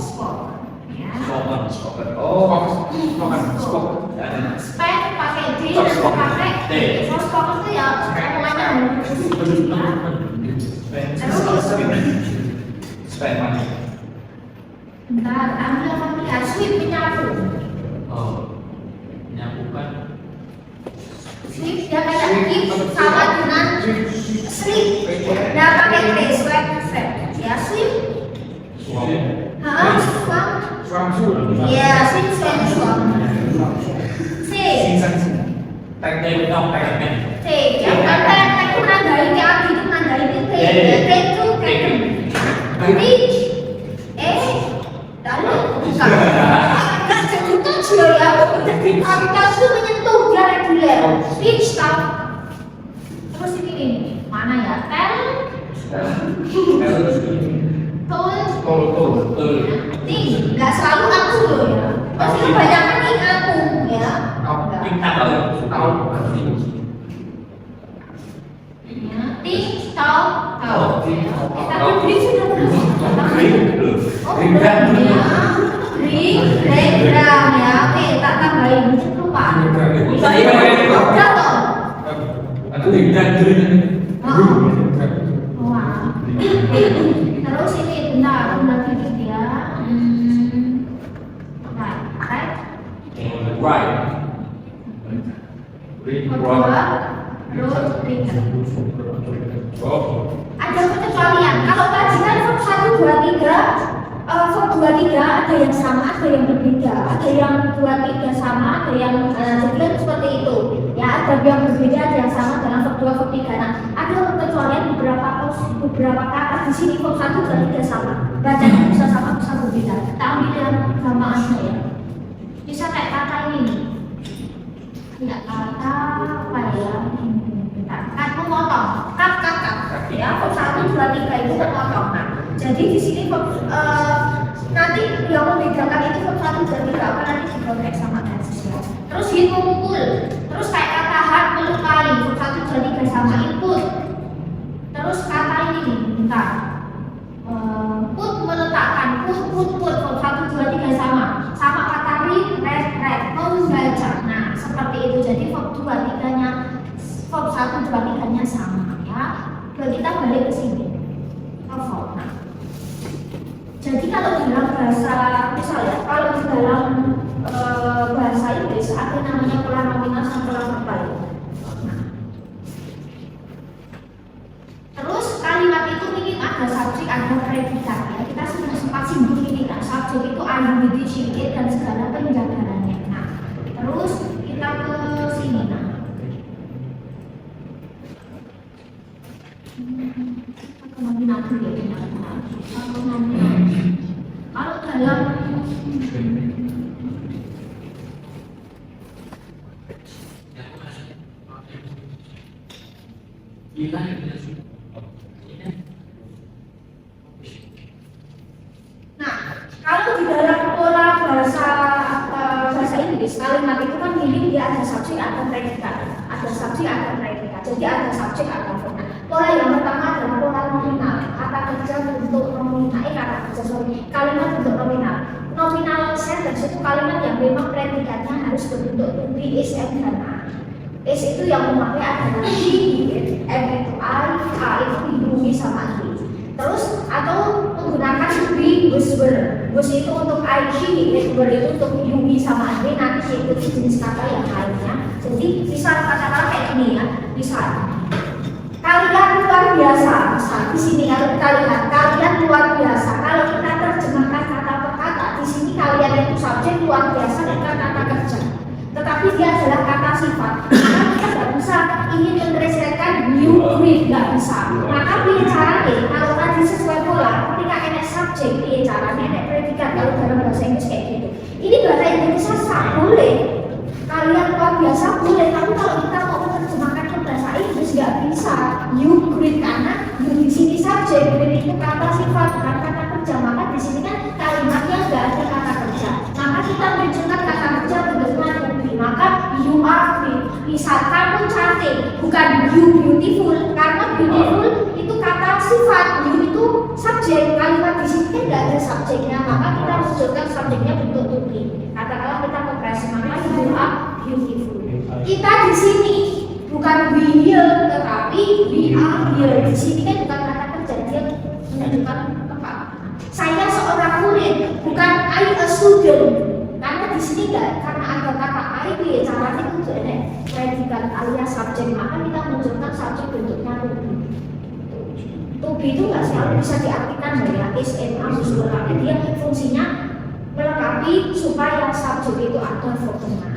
spoke ya. Spek pakai D dan pakai T. Terus spoke itu ya semuanya bentar, ambil apa? Sweep menyapu. Menyapukan. Sweep dia kayak keep sama dengan sleep. Dia pakai T, sweep. Ya sweep. Ya sweep swam. C. T. Yang kata menandai kayak gitu, menandai itu T. T itu reach. Lalu bukan. Nggak jadi tujuh ya. Jadi aplikasi menyentuh dia reguler. Reach stop. Terus ini mana ya? Nggak selalu aku loh ya. Pasti kebanyakan ini aku ya. Tapi beri sudah gram ya. Oke, tak tambahin lupa. Udah toh. Terus ini bentar dikit ya. Ada pengecualian. Kalau tadi kan verb 1, 2, 3 verb 2, 3 ada yang sama, ada yang berbeda. Ada yang 2, 3 sama, ada yang jadi kan seperti itu. Ya, ada yang berbeda, ada yang sama dengan verb 2, verb 3. Nah, ada pengecualian beberapa kata di sini verb 1, 2, 3 sama. Bacanya bisa sama, bisa berbeda. Kita ambil yang samaannya ya. Bisa kayak kata ini. Enggak kata apa ya? Kan memotong, kat ya, verb 1, 2, 3 itu memotong. Nah, jadi di sini nanti yang membedakan itu verb 1, 2, 3 apa nanti dikontek sama tenses ya. Terus hit memukul, terus kayak kata hard melukai, verb 1, 2, 3 sama input. Terus kata ini bentar, put meletakkan, put verb 1, 2, 3 sama kata read, membaca. Nah seperti itu, jadi verb 2, 3 nya verb 1, 2, perbandingannya sama ya. Kita balik ke sini. Perform. Nah, jadi kalau dalam bahasa misalnya kalau di dalam bahasa Inggris ada namanya pola nominal sama pola verbal. Nah, terus kalimat itu ini ada subjek, ada predikat ya. Kita sudah sempat singgung ini kan, subjek itu ada sedikit dan segala penjabarannya. Nah, terus kita ke sini nah. Nominal dulu ya. Kalau dalam nah, kalau di dalam pola bahasa Inggris kalimat itu kan minim dia ada subjek, ada predikat, ada subjek, ada predikat. Jadi ada subjek, ada verb. Pola yang pertama adalah pola nominal. Kata kerja bentuk nominal, kalimat bentuk nominal. Nominal sentence itu kalimat yang memang predikatnya harus berbentuk to be, is, and, dan are. Is itu yang memakai adalah he, and itu I, itu dihubungi sama he. Terus atau menggunakan to be, was, were. Was itu untuk I, he, were itu untuk dihubungi sama he. Nanti ikuti jenis kata yang lainnya. Jadi misal kata-kata kayak gini ya, misal kalian luar biasa. Misal di sini kalau kita lihat kalian luar biasa. Kalau kita terjemahkan kata per kata, di sini kalian itu subjek luar biasa dan kata kerja. Tetapi dia adalah kata sifat. Maka kita tidak bisa ingin mentranslatekan you great, nggak bisa. Maka pilih caranya kalau tadi sesuai pola. Ketika ada subjek, pilih caranya ada predikat. Kalau dalam bahasa Inggris kayak gitu. Ini bahasa Indonesia sah boleh. Kalian luar biasa boleh. Tapi kalau kita mau menerjemahkan ke bahasa Inggris nggak bisa. You great karena you di sini subjek, great itu kata sifat bukan kata kerja. Maka di sini kan kalimatnya nggak ada kata kerja. Maka kita menunjukkan kata kerja bentuknya lebih. Maka you are great. Misal kamu cantik, bukan you beautiful. Karena beautiful itu kata sifat, you itu subjek. Kalimat di sini kan nggak ada subjeknya. Maka kita menunjukkan subjeknya bentuk lebih. Katakanlah kita ke present, maka you are beautiful. Kita di sini bukan we here, tetapi we are here. Di sini kan bukan kata kerja, dia menunjukkan tempat. Saya seorang murid, bukan I a student. Karena di sini enggak, karena ada kata I, dia caranya itu ada predikat alias subjek. Maka kita menunjukkan subjek bentuknya to be. To be itu nggak selalu bisa diartikan dari is, am, tapi dia fungsinya melengkapi supaya subjek itu ada fungsinya.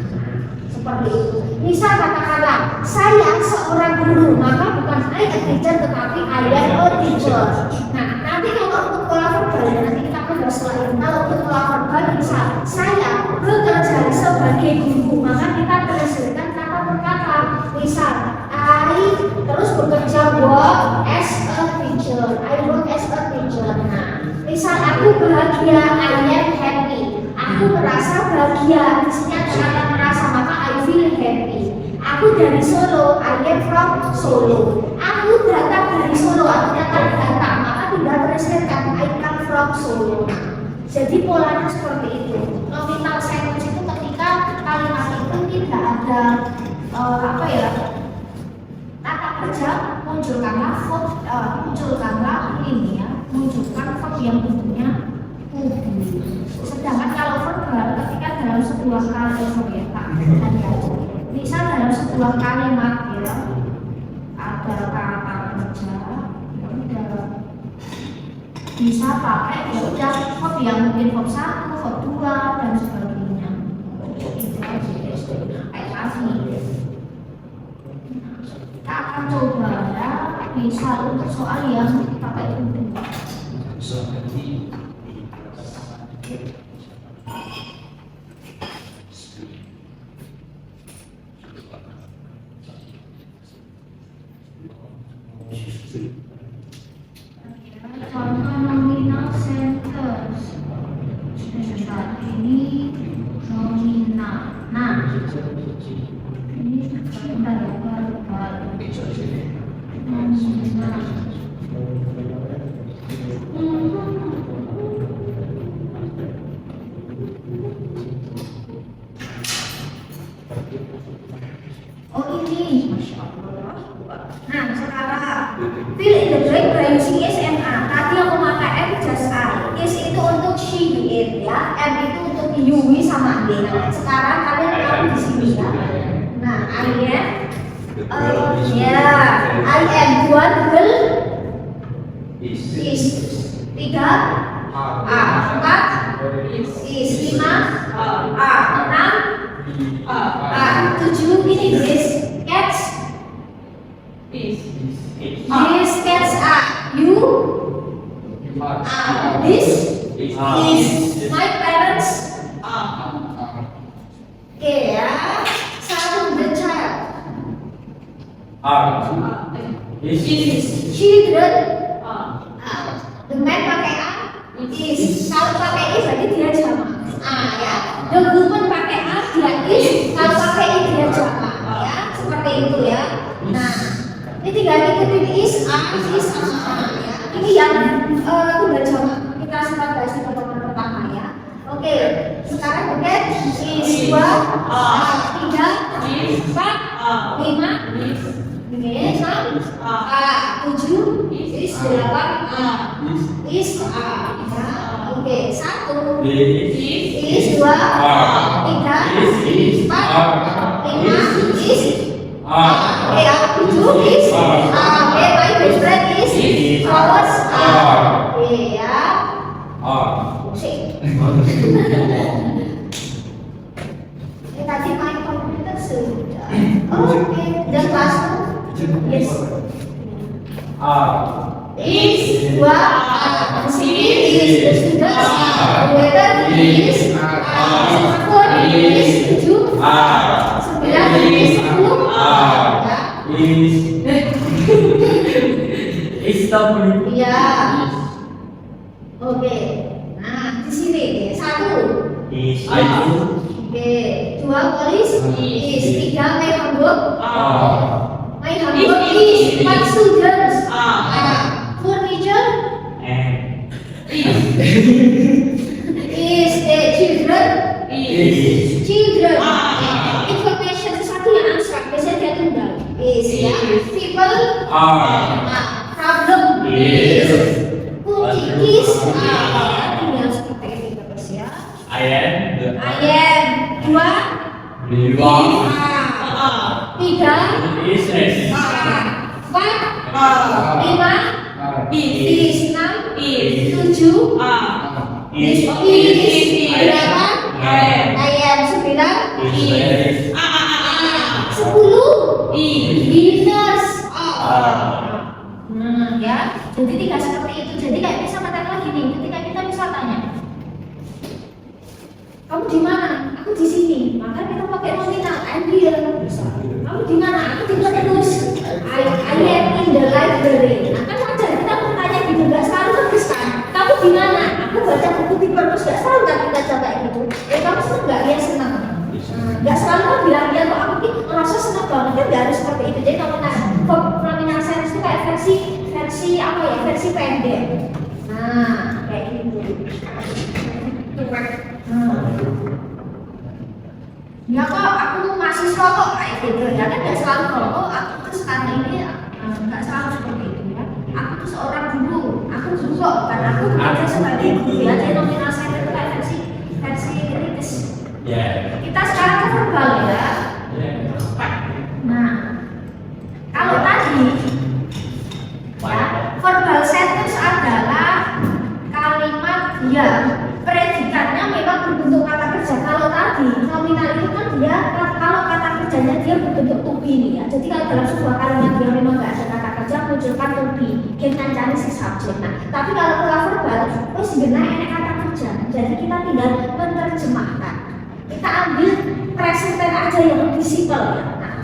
Seperti itu. Misal katakanlah saya seorang guru, maka bukan I a teacher tetapi I am a teacher. Nah, nanti kalau untuk pola verbal nanti kita akan bahas lain. Kalau untuk pola verbal misal saya bekerja sebagai guru, maka kita translatekan kata per kata. Misal I terus bekerja work as a teacher. I work as a teacher. Nah, misal aku bahagia, I am happy. Aku merasa bahagia. Di sini ada kata merasa, maka I feel happy. Aku dari Solo, I am from Solo. Aku datang dari Solo, aku datang, maka tidak translatekan I come from Solo. Jadi polanya seperti itu. Nominal sentence itu ketika kalimat itu tidak ada kata kerja, munculkanlah ini ya, munculkan verb yang bentuknya to be. Sedangkan kalau verbal ketika dalam sebuah kalimat misal dalam sebuah kalimat ya ada kata kerja bisa pakai ya udah verb yang mungkin verb 1, verb 2 dan sebagainya. Itu kayak tadi. Kita akan coba ya misal untuk soal yang pakai itu. Contoh nominal sentence. Saat ini nominal. Nah, ini sebentar ya baru. Nominal. Oh ini, Masya Allah. Nah, sekarang fill in the blank by using is and are. Tadi aku pakai M just are. Is itu untuk she, it ya. M itu untuk you, we sama they. Nah, sekarang kalian tahu di sini ya. Nah, I am I am dua double is tiga empat is lima enam tujuh ini this cats this cats are you this is my parents. Oke ya, satu the child is children. The man pakai a is, kalau pakai is berarti dia jamak. Ya. The woman pakai a dia is, kalau pakai i dia jamak. Ya, seperti itu ya. Nah, ini tinggal ikutin is, a, ya. Ini yang tunggal jamak. Kita sempat bahas di pertemuan pertama ya. Oke, sekarang bukan is dua, tiga, empat, lima, enam, tujuh, is delapan, is oke, satu, is dua, tiga, empat, lima, is oke, tujuh, is oke, my best friend is flowers oke ya. Tadi main komputer sudah. Oke, dan kelasmu? Yes. Is dua, sini is students, weather is, phone is tujuh, sembilan is sepuluh, ya. Oke, nah di sini satu. Oke, dua polis is, tiga my Hamburg. My Hamburg is, empat students. Furniture is children. Children. Information sesuatu yang abstrak, biasanya dia tunggal. Is ya. People. Problem is. Cookies. Tinggal seperti ini terus ya. I am dua. Tiga. Empat. Lima. Is enam. Tujuh. Is delapan. I am sembilan. Sepuluh. Winners. Ya. Jadi tinggal seperti itu. Jadi kayak bisa materi lagi nih. Ketika kita bisa tanya, kamu di mana? Aku di sini. Maka kita pakai nominal. I'm here. Kamu di mana? Aku di terus. I am in the library. Nah, kan wajar kita bertanya gitu. Gak selalu terus kan. Kamu di mana? Aku baca buku di perpus. Gak selalu kan kita coba gitu. Kamu senang nggak? Ya senang. Gak selalu kan bilang dia kok aku merasa senang banget. Kan gak harus seperti itu. Jadi nominal sense itu kayak versi apa ya? Versi pendek. Nah, kayak gitu. Ya kok aku mahasiswa kok kayak gitu ya kan nggak selalu kok aku tuh sekarang ini nggak selalu seperti itu ya. Aku tuh seorang guru, aku guru kok karena aku bekerja sebagai guru ya. Jadi nominal saya itu kayak versi kritis. Kita sekarang ke verbal ya. Nah, kalau tadi ya verbal sentence adalah kalimat yang predikatnya memang berbentuk kata kerja. Kalau tadi nominal itu kan dia kalau kata kerjanya dia berbentuk to be nih ya. Jadi kalau dalam sebuah kalimat dia memang nggak ada kata kerja munculkan to be kita cari si subjek. Nah, tapi kalau verbal itu sebenarnya ada kata kerja. Jadi kita tinggal menerjemahkan. Kita ambil present tense aja yang lebih simpel ya. Nah,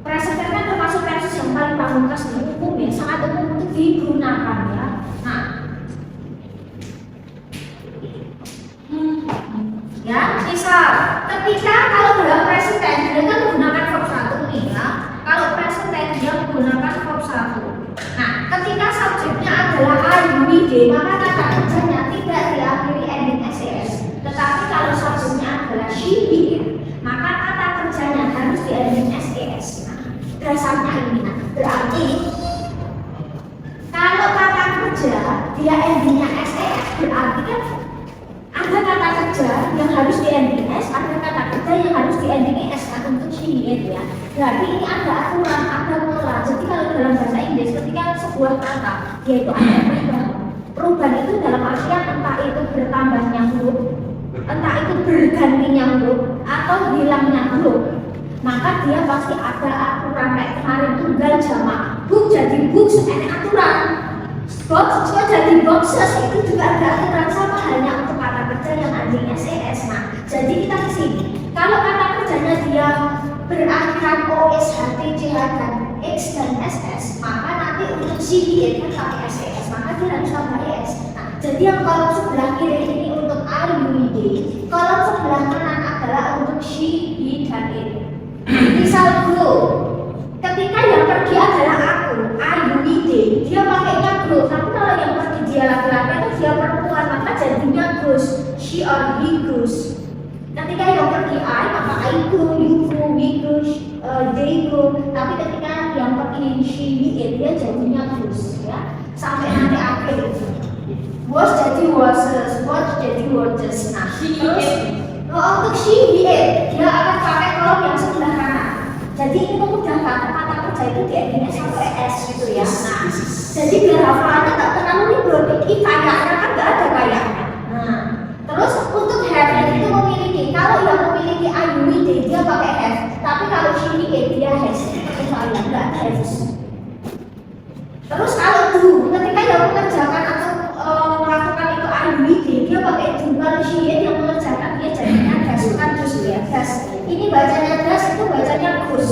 present tense kan termasuk tense yang paling pamungkas dan umum ya, sangat umum untuk digunakan ya. Nah, ya, misal ketika kalau dalam present tense dia kan menggunakan verb 1 nih ya. Kalau present tense dia menggunakan verb 1. Nah, ketika subjeknya adalah I, we, they, maka kata kerjanya tidak diakhiri ending ses. Tetapi kalau subjeknya adalah she, he, it, maka kata kerjanya harus di ending ses. Nah, dasarnya ini. Nah, berarti endingnya SES berarti kan ada kata kerja yang harus di ending S, ada kata kerja yang harus di ending S kan untuk she it ya. Berarti ini ada aturan, ada pola. Jadi kalau dalam bahasa Inggris ketika sebuah kata yaitu ada perubahan itu dalam artian entah itu bertambahnya huruf, entah itu bergantinya huruf atau hilangnya huruf, maka dia pasti ada aturan. Kayak kemarin tunggal jamak book jadi books, ini aturan. Box jadi boxes itu juga ada aturan, sama halnya untuk kata kerja yang endingnya SES. Nah, jadi kita ke sini. Kalau kata kerjanya dia berakhiran OS, HT, CH, dan X dan SS, maka nanti untuk CDE kan pakai SES, maka dia harus tambah ES. Nah, jadi yang kolom sebelah kiri ini untuk IUID, kolom sebelah kanan adalah untuk she, he, dan it. Misal dulu, ketika yang pergi adalah aku, IUID, dia pakainya go. Tapi kalau yang pergi dia laki-laki atau dia perempuan, maka jadinya goes, she or he goes. Ketika yang pergi I, maka I go, you go, we go, they go. Tapi ketika yang pergi she, he, it, dia jadinya goes ya. Sampai nanti akhir. Was jadi wasses, watch jadi watches. Nah, terus untuk she, he, it, dia akan pakai kolom yang sebelah kanan. Jadi ini memudahkan kata kerja itu di endingnya sampai S gitu ya. Nah, jadi biar hafalannya tak terlalu ribet. Ini kayaknya kan nggak ada kayaknya. Nah, terus untuk have itu memiliki. Kalau yang memiliki IUID dia pakai have. Tapi kalau she, he, dia has. Kecuali nggak ada has. Terus kalau do, ketika yang mengerjakan atau melakukan itu IUID dia pakai do. Kalau she, yang mengerjakan dia jadinya das, bukan dus ya, das. Ini bacanya das, itu bacanya gus.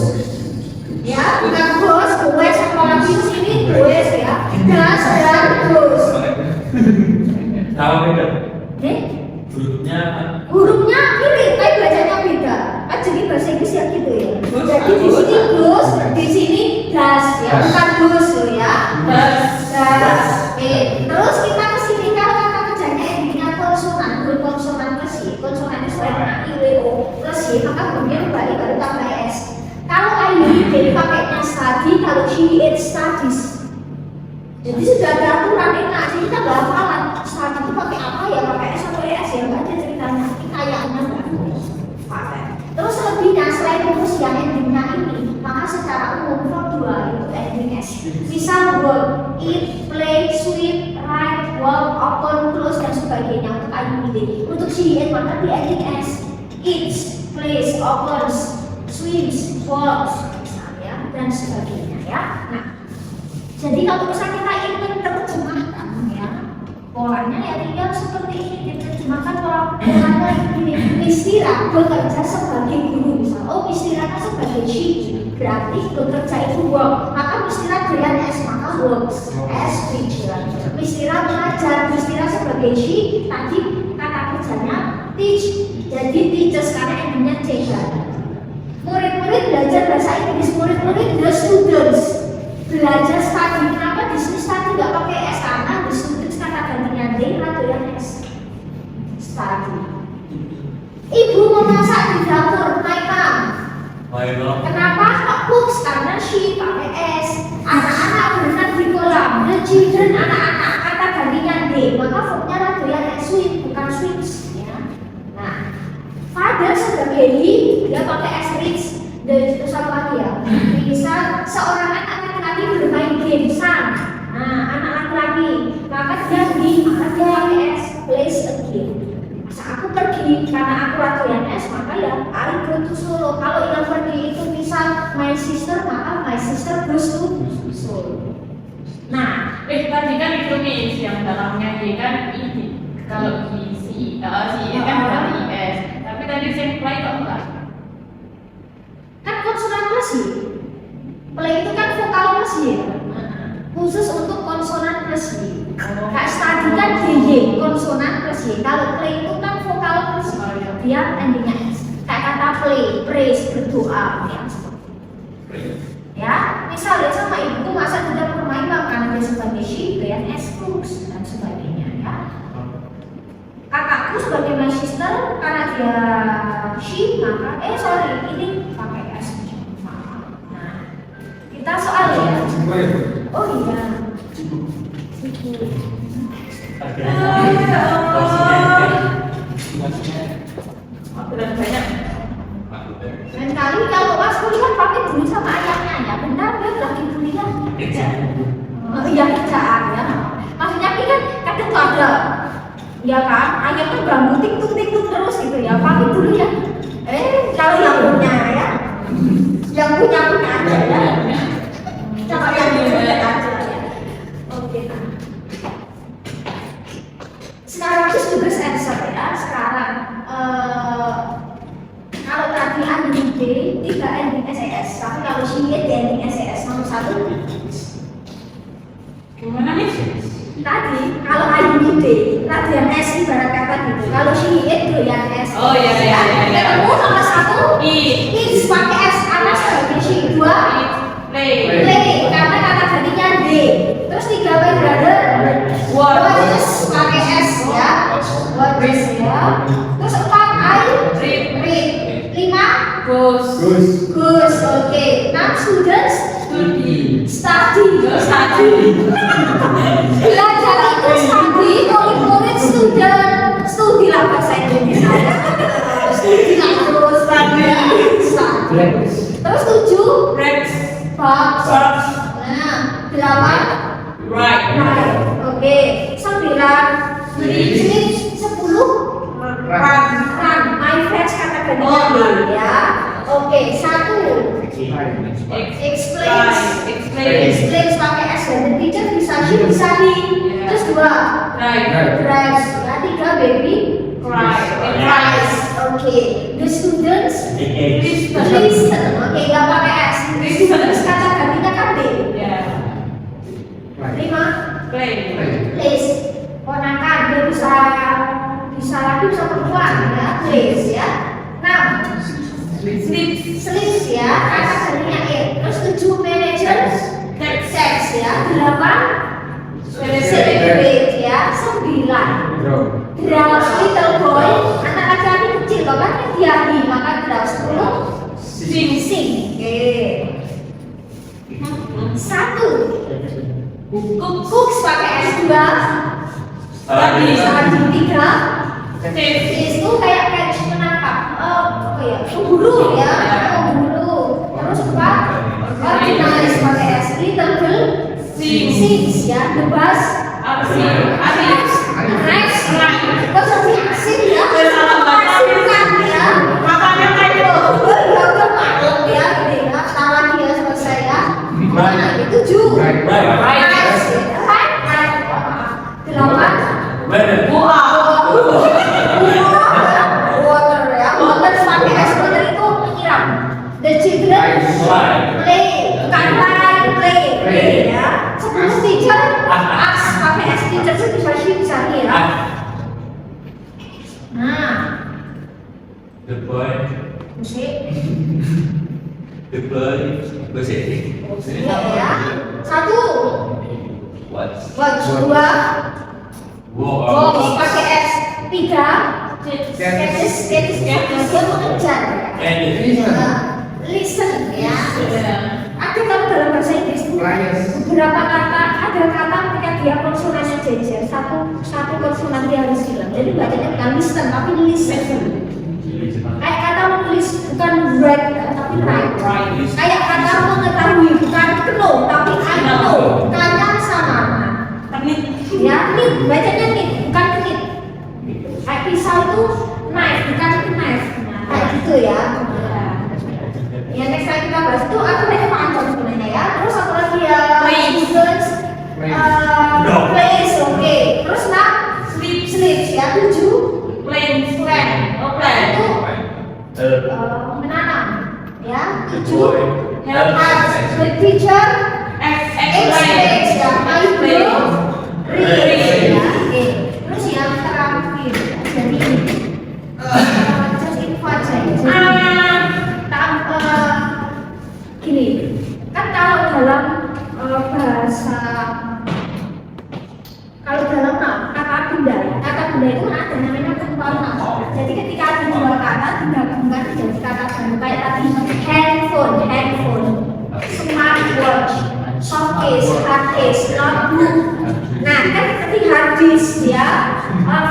Ya, bukan gus, goes, apalagi di sini goes ya. Das dan gus. Tahu beda? Hurufnya mirip, tapi bacanya beda. Kan jadi bahasa Inggris ya gitu ya. Jadi di sini gus, di sini das ya, bukan gus ya. Das. Terus kita ke sini kalau kata kerjanya endingnya konsonan, konsonan plus y, konsonan itu a, i, w, o plus y, maka kemudian balik baru tambah s. Kalau IUID pakainya study, kalau she, it, studies. Jadi sudah ada aturan enak, jadi kita nggak hafalan study itu pakai apa ya, pakai s atau es ya, nggak ada ceritanya. Ini kayaknya nggak pakai. Terus selebihnya selain rumus yang endingnya ini, maka secara umum form 2 itu ending s. Misal work, eat, play, sweep, write, walk, open, close dan sebagainya untuk IUID. Untuk she, it maka di ending s. Eats, plays, opens, swims, walks, misalnya dan sebagainya ya. Nah, jadi kalau misalnya kita ingin terjemahkan ya, polanya ya tinggal seperti ini, diterjemahkan polanya ini. Mistira bekerja sebagai guru misal, oh mistiranya sebagai she, berarti bekerja itu work, maka mistira dengan s maka works, s teacher. Mistira mengajar, mistira sebagai she, tadi kata kerjanya teach, jadi teachers karena endingnya c. Murid-murid belajar bahasa Inggris, murid-murid the students belajar study. Kenapa di sini study nggak pakai s? Karena the students kata gantinya d atau yang s. Study. Ibu memasak di dapur, my mom. Kenapa kok cooks? Karena she pakai s. Anak-anak berenang di kolam, the children anak-anak kata gantinya d, maka verbnya atau yang s, swim bukan swims ya. Nah, father sebagai he dia pakai s reads. Dan itu satu lagi ya. Misal seorang anak laki-laki bermain game sang. Nah, anak laki-laki, maka dia di, maka dia pakai s, plays a game. Masa aku pergi karena aku atau yang s, maka ya I go to Solo. Kalau yang pergi itu misal my sister, maka my sister goes to Solo. Nah, tadi kan itu nih yang dalamnya dia kan ini. Kalau si kan berarti s. Tapi tadi saya play kok enggak? Kan konsonan plus y. Play itu kan vokal plus y. Khusus untuk konsonan plus y. Kayak study kan dy, konsonan plus y. Kalau play itu kan vokal plus y. Dia endingnya s. Kayak kata play, praise, berdoa ya. Ya, misalnya sama ibuku masa tidak bermain karena dia sebagai she, dan s cooks dan sebagainya ya. Kakakku sebagai my sister karena dia she, maka ini pakai s. Nah, kita soal ya. Oh iya. Aturan banyak. Lain kali kalau pas kuliah pakai dulu sama ayahnya ya, bentar dia lagi kuliah. Iya kerjaan ya. Maksudnya ini kan kadang tuh ada, ya kan? Ayah tuh ganggu tiktuk terus gitu ya. Pakai dulu ya. Kalau yang punya ya, yang punya aja ya. Sama yang punya aja ya. Oke. Sekarang itu juga sensor ya. Sekarang kalau tadi ending D tidak ending SES, tapi kalau sini ending SES nomor 1. Gimana nih? Tadi kalau ending D tadi yang S ibarat kata gitu. Kalau sini itu yang S. Oh iya. Ketemu nomor 1 I pakai S karena sebagai si 2 play karena kata tadinya D. Terus 3 brother watches pakai S ya. Watches ya. Terus 4 I read. 5 Goes. oke. 6 students study. Belajar itu study, murid studi lah bahasa Indonesia ya. Studi lah terus study. Terus 7 Breaks. box. Nah, 8 Right. oke. 9 sleep. 10 Run. my friends kata ganti ya. Oke, 1 explains pakai S dan teacher bisa di. Terus 2 drives ya. 3 baby cries. Oke, the students listen. Oke, nggak pakai S. Students kata gantinya kan D. 5 please. Ponakan dia bisa lagi bisa perempuan ya, please ya. 6 sleeps ya, kata gantinya E. Terus 7 managers sex ya. 8 celebrate ya. 9 draws little boy, anak laki-laki kecil bahkan dia maka draws. 10 sing. Oke. 1 cooks pakai S2 study. 3 itu kayak catch menangkap buru ya. Terus 4 organize pakai S. Little girl sings ya. The bus next terus sing ya. Bukan ya. Makanya kayak ya udah maklum ya ini ya. Setelah dia selesai ya. Nah, 7 right. 8 water ya. Water pakai S. Water itu menyiram. The children play. Bukan play ya. 10 teacher ask pakai S. Teacher itu bisa ya. Nah, The boy musik ya. 1 watch. 2 box pakai S. 3 sketches dia mengejar. Listen ya. Ada kalau dalam bahasa Inggris itu beberapa kata, ada kata ketika dia konsonannya jejer, satu konsonan dia harus hilang. Jadi bacanya bukan listen tapi listen. Kayak kata menulis bukan write ya, tapi write. Kayak kata mengetahui bukan know tapi I know. Kata sama. Ya, nit bacanya nit bukan nit. Kayak pisau itu knife bukan knife. Nah, kayak gitu ya. Ya next kali kita bahas itu aku banyak panjang sebenarnya ya. Terus apa lagi ya? Students plays oke. Terus sleeps ya. 7 plan itu menanam ya. 7 the teacher explains ya. My bro read ya. Oke. Terus yang terakhir jadi just info aja ya. Gini, kan kalau dalam bahasa, kalau dalam kata benda itu ada namanya komponen. Jadi ketika ada dua kata digabungkan menjadi kata baru. Kayak tadi handphone, smartwatch, soft case, hard case, notebook. Nah, kan seperti hard disk ya,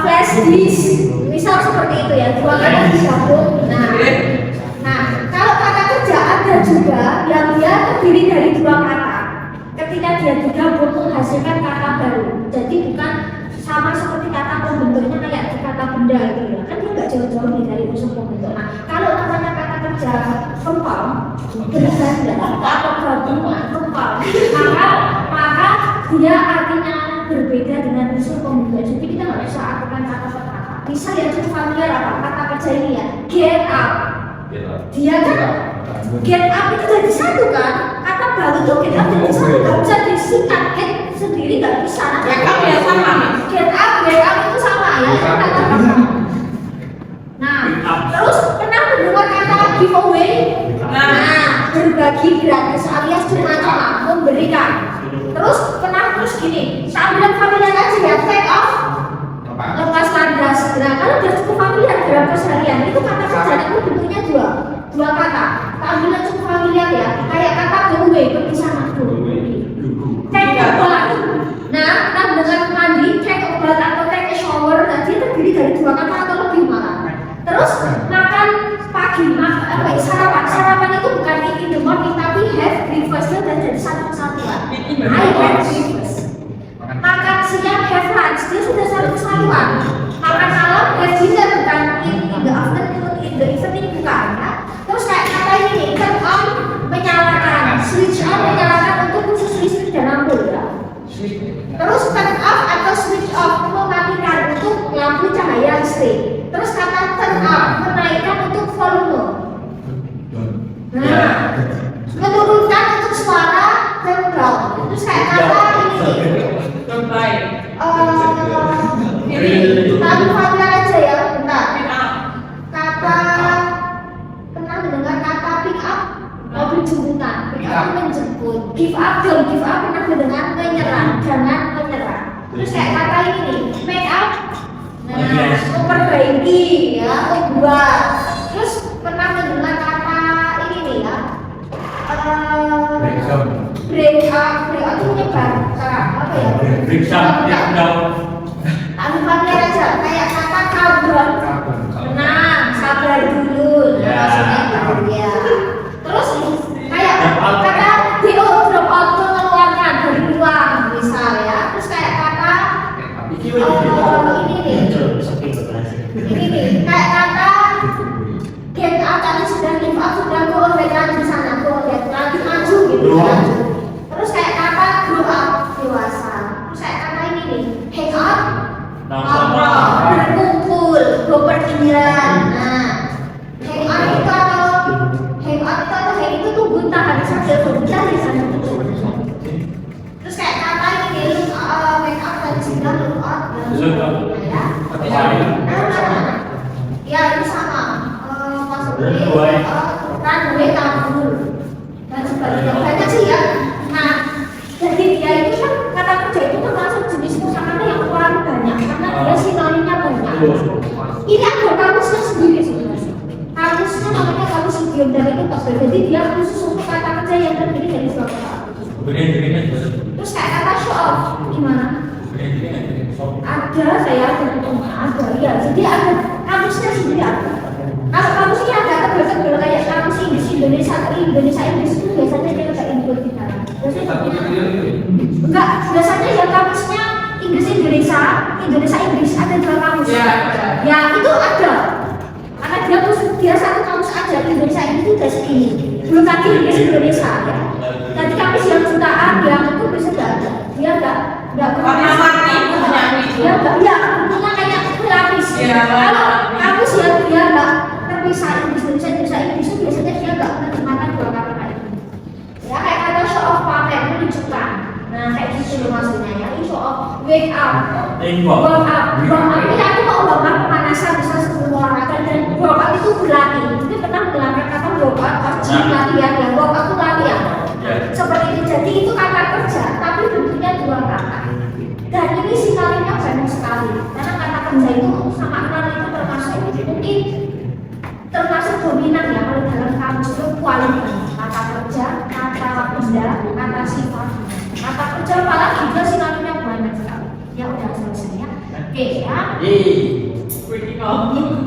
flash disk, misal seperti itu ya, dua kata disambung. Nah, kalau kata kerja ada juga yang dia terdiri dari dua kata. Ketika dia digabung menghasilkan kata baru. Jadi bukan sama seperti kata pembentuknya kayak kata benda itu ya. Kan dia nggak jauh-jauh nih dari unsur pembentuk. Nah, kalau namanya kata kerja compound, berganda atau gabungan compound, maka dia artinya berbeda dengan unsur pembentuk. Jadi kita nggak bisa artikan kata per kata. Misal yang cukup familiar apa kata kerja ini ya, get up. Dia kan get up itu jadi satu kan, kata baru itu get up jadi satu, nggak bisa disingkat get sendiri nggak bisa. Get up ya sama. Get up itu sama ya, kata kata. Nah, terus pernah mendengar kata giveaway? Nah, berbagi gratis alias cuma-cuma memberikan. Terus gini, sambil familiar aja ya, take off, lepas landas. Nah, kalau udah cukup familiar dalam keseharian itu kata kerja itu bentuknya dua kata. Ambilnya cukup familiar ya, kayak kata go away, pergi sana go. Take a bath. Nah, kita dengan mandi, take a bath atau take a shower, nah dia terdiri dari dua kata atau lebih malah. Terus makan pagi, sarapan itu bukan eat in the morning tapi have breakfast dan jadi satu kesatuan. I have breakfast. Makan siang have lunch, dia sudah satu kesatuan. Makan malam have dinner, bukan in the afternoon, in the evening bukan ya. Terus kayak kata ini turn on menyalakan, switch on menyalakan untuk khusus listrik dan lampu ya. Terus turn off atau switch off mematikan untuk lampu cahaya listrik. Terus kata turn up menaikkan untuk volume. Nah, menurunkan untuk suara turn down. Terus kayak kata ini tahu familiar aja ya, bentar. Kata pernah mendengar kata pick up, mobil jemputan. Pick up menjemput. Give up pernah mendengar menyerah, jangan menyerah. Terus kayak kata ini nih, make up. Nah, memperbaiki ya, membuat. Terus pernah mendengar kata ini nih ya, break up itu menyebar, apa ya? Tapi familiar aja, kayak kata kabur. Tenang, sabar dulu. Maksudnya itu ya. Terus kayak kata DO drop out mengeluarkan dari ruang misal ya. Terus kayak kata ini nih, kayak kata get out tadi sudah give up, sudah go ahead di sana, go ahead lagi maju gitu ya. Terus kayak kata grow up dewasa. Terus kayak kata ini nih, hang out, berkumpul, berpergian. Nah, hang out itu tunggu tahan sambil berbicara di sana dulu. Terus kayak kata ini look make up dan sudah look out ya ini sama possibly runway kabur dan sebagainya banyak sih ya. Nah, jadi dia itu kan kata kerja itu termasuk jenis kosakata yang paling banyak karena dia sinonimnya banyak. Ini ada kamusnya sendiri sebenarnya. Kamusnya namanya kamus idiom dan itu tebal. Jadi dia khusus untuk kata kerja yang terdiri dari dua kata. Terus kayak kata show off gimana? Ada, saya ada ya. Jadi ada kamusnya sendiri ada. Kalau kamusnya ada tebal-tebal kayak kamus Inggris itu biasanya dia ada input di dalam. Enggak, biasanya ya kamusnya Inggris ada dua kamus. Ya itu ada. Karena dia satu kamus aja Indonesia ini udah segini. Belum lagi Indonesia ya. Nanti kamus yang jutaan yang itu bisa ada. Dia enggak warna-warni dia enggak ya bentuknya kayak pelapis. Kalau kamus yang dia enggak terpisah Indonesia itu biasanya dia enggak menerjemahkan dua kata kayak itu. Ya kayak kata show off pamer menunjukkan. Nah kayak gitu maksudnya ya. Ini show off wake up, warm up. Ini aku mau warm up pemanasan bisa sebelum olahraga dan warm up itu berlatih. Jadi pernah mendengar kata warm up pasti latihan ya. Warm up itu latihan. Seperti itu. Jadi itu kata kerja tapi bentuknya dua kata. Dan ini sinonimnya banyak sekali. Karena kata kerja itu sama kata itu termasuk dominan ya kalau dalam kamus itu paling banyak kata kerja, kata benda, kata sifat, kata kerja, apalagi juga sinonimnya banyak sekali. Ya udah selesai ya. Oke ya. Yeay. Gue ini ngomong.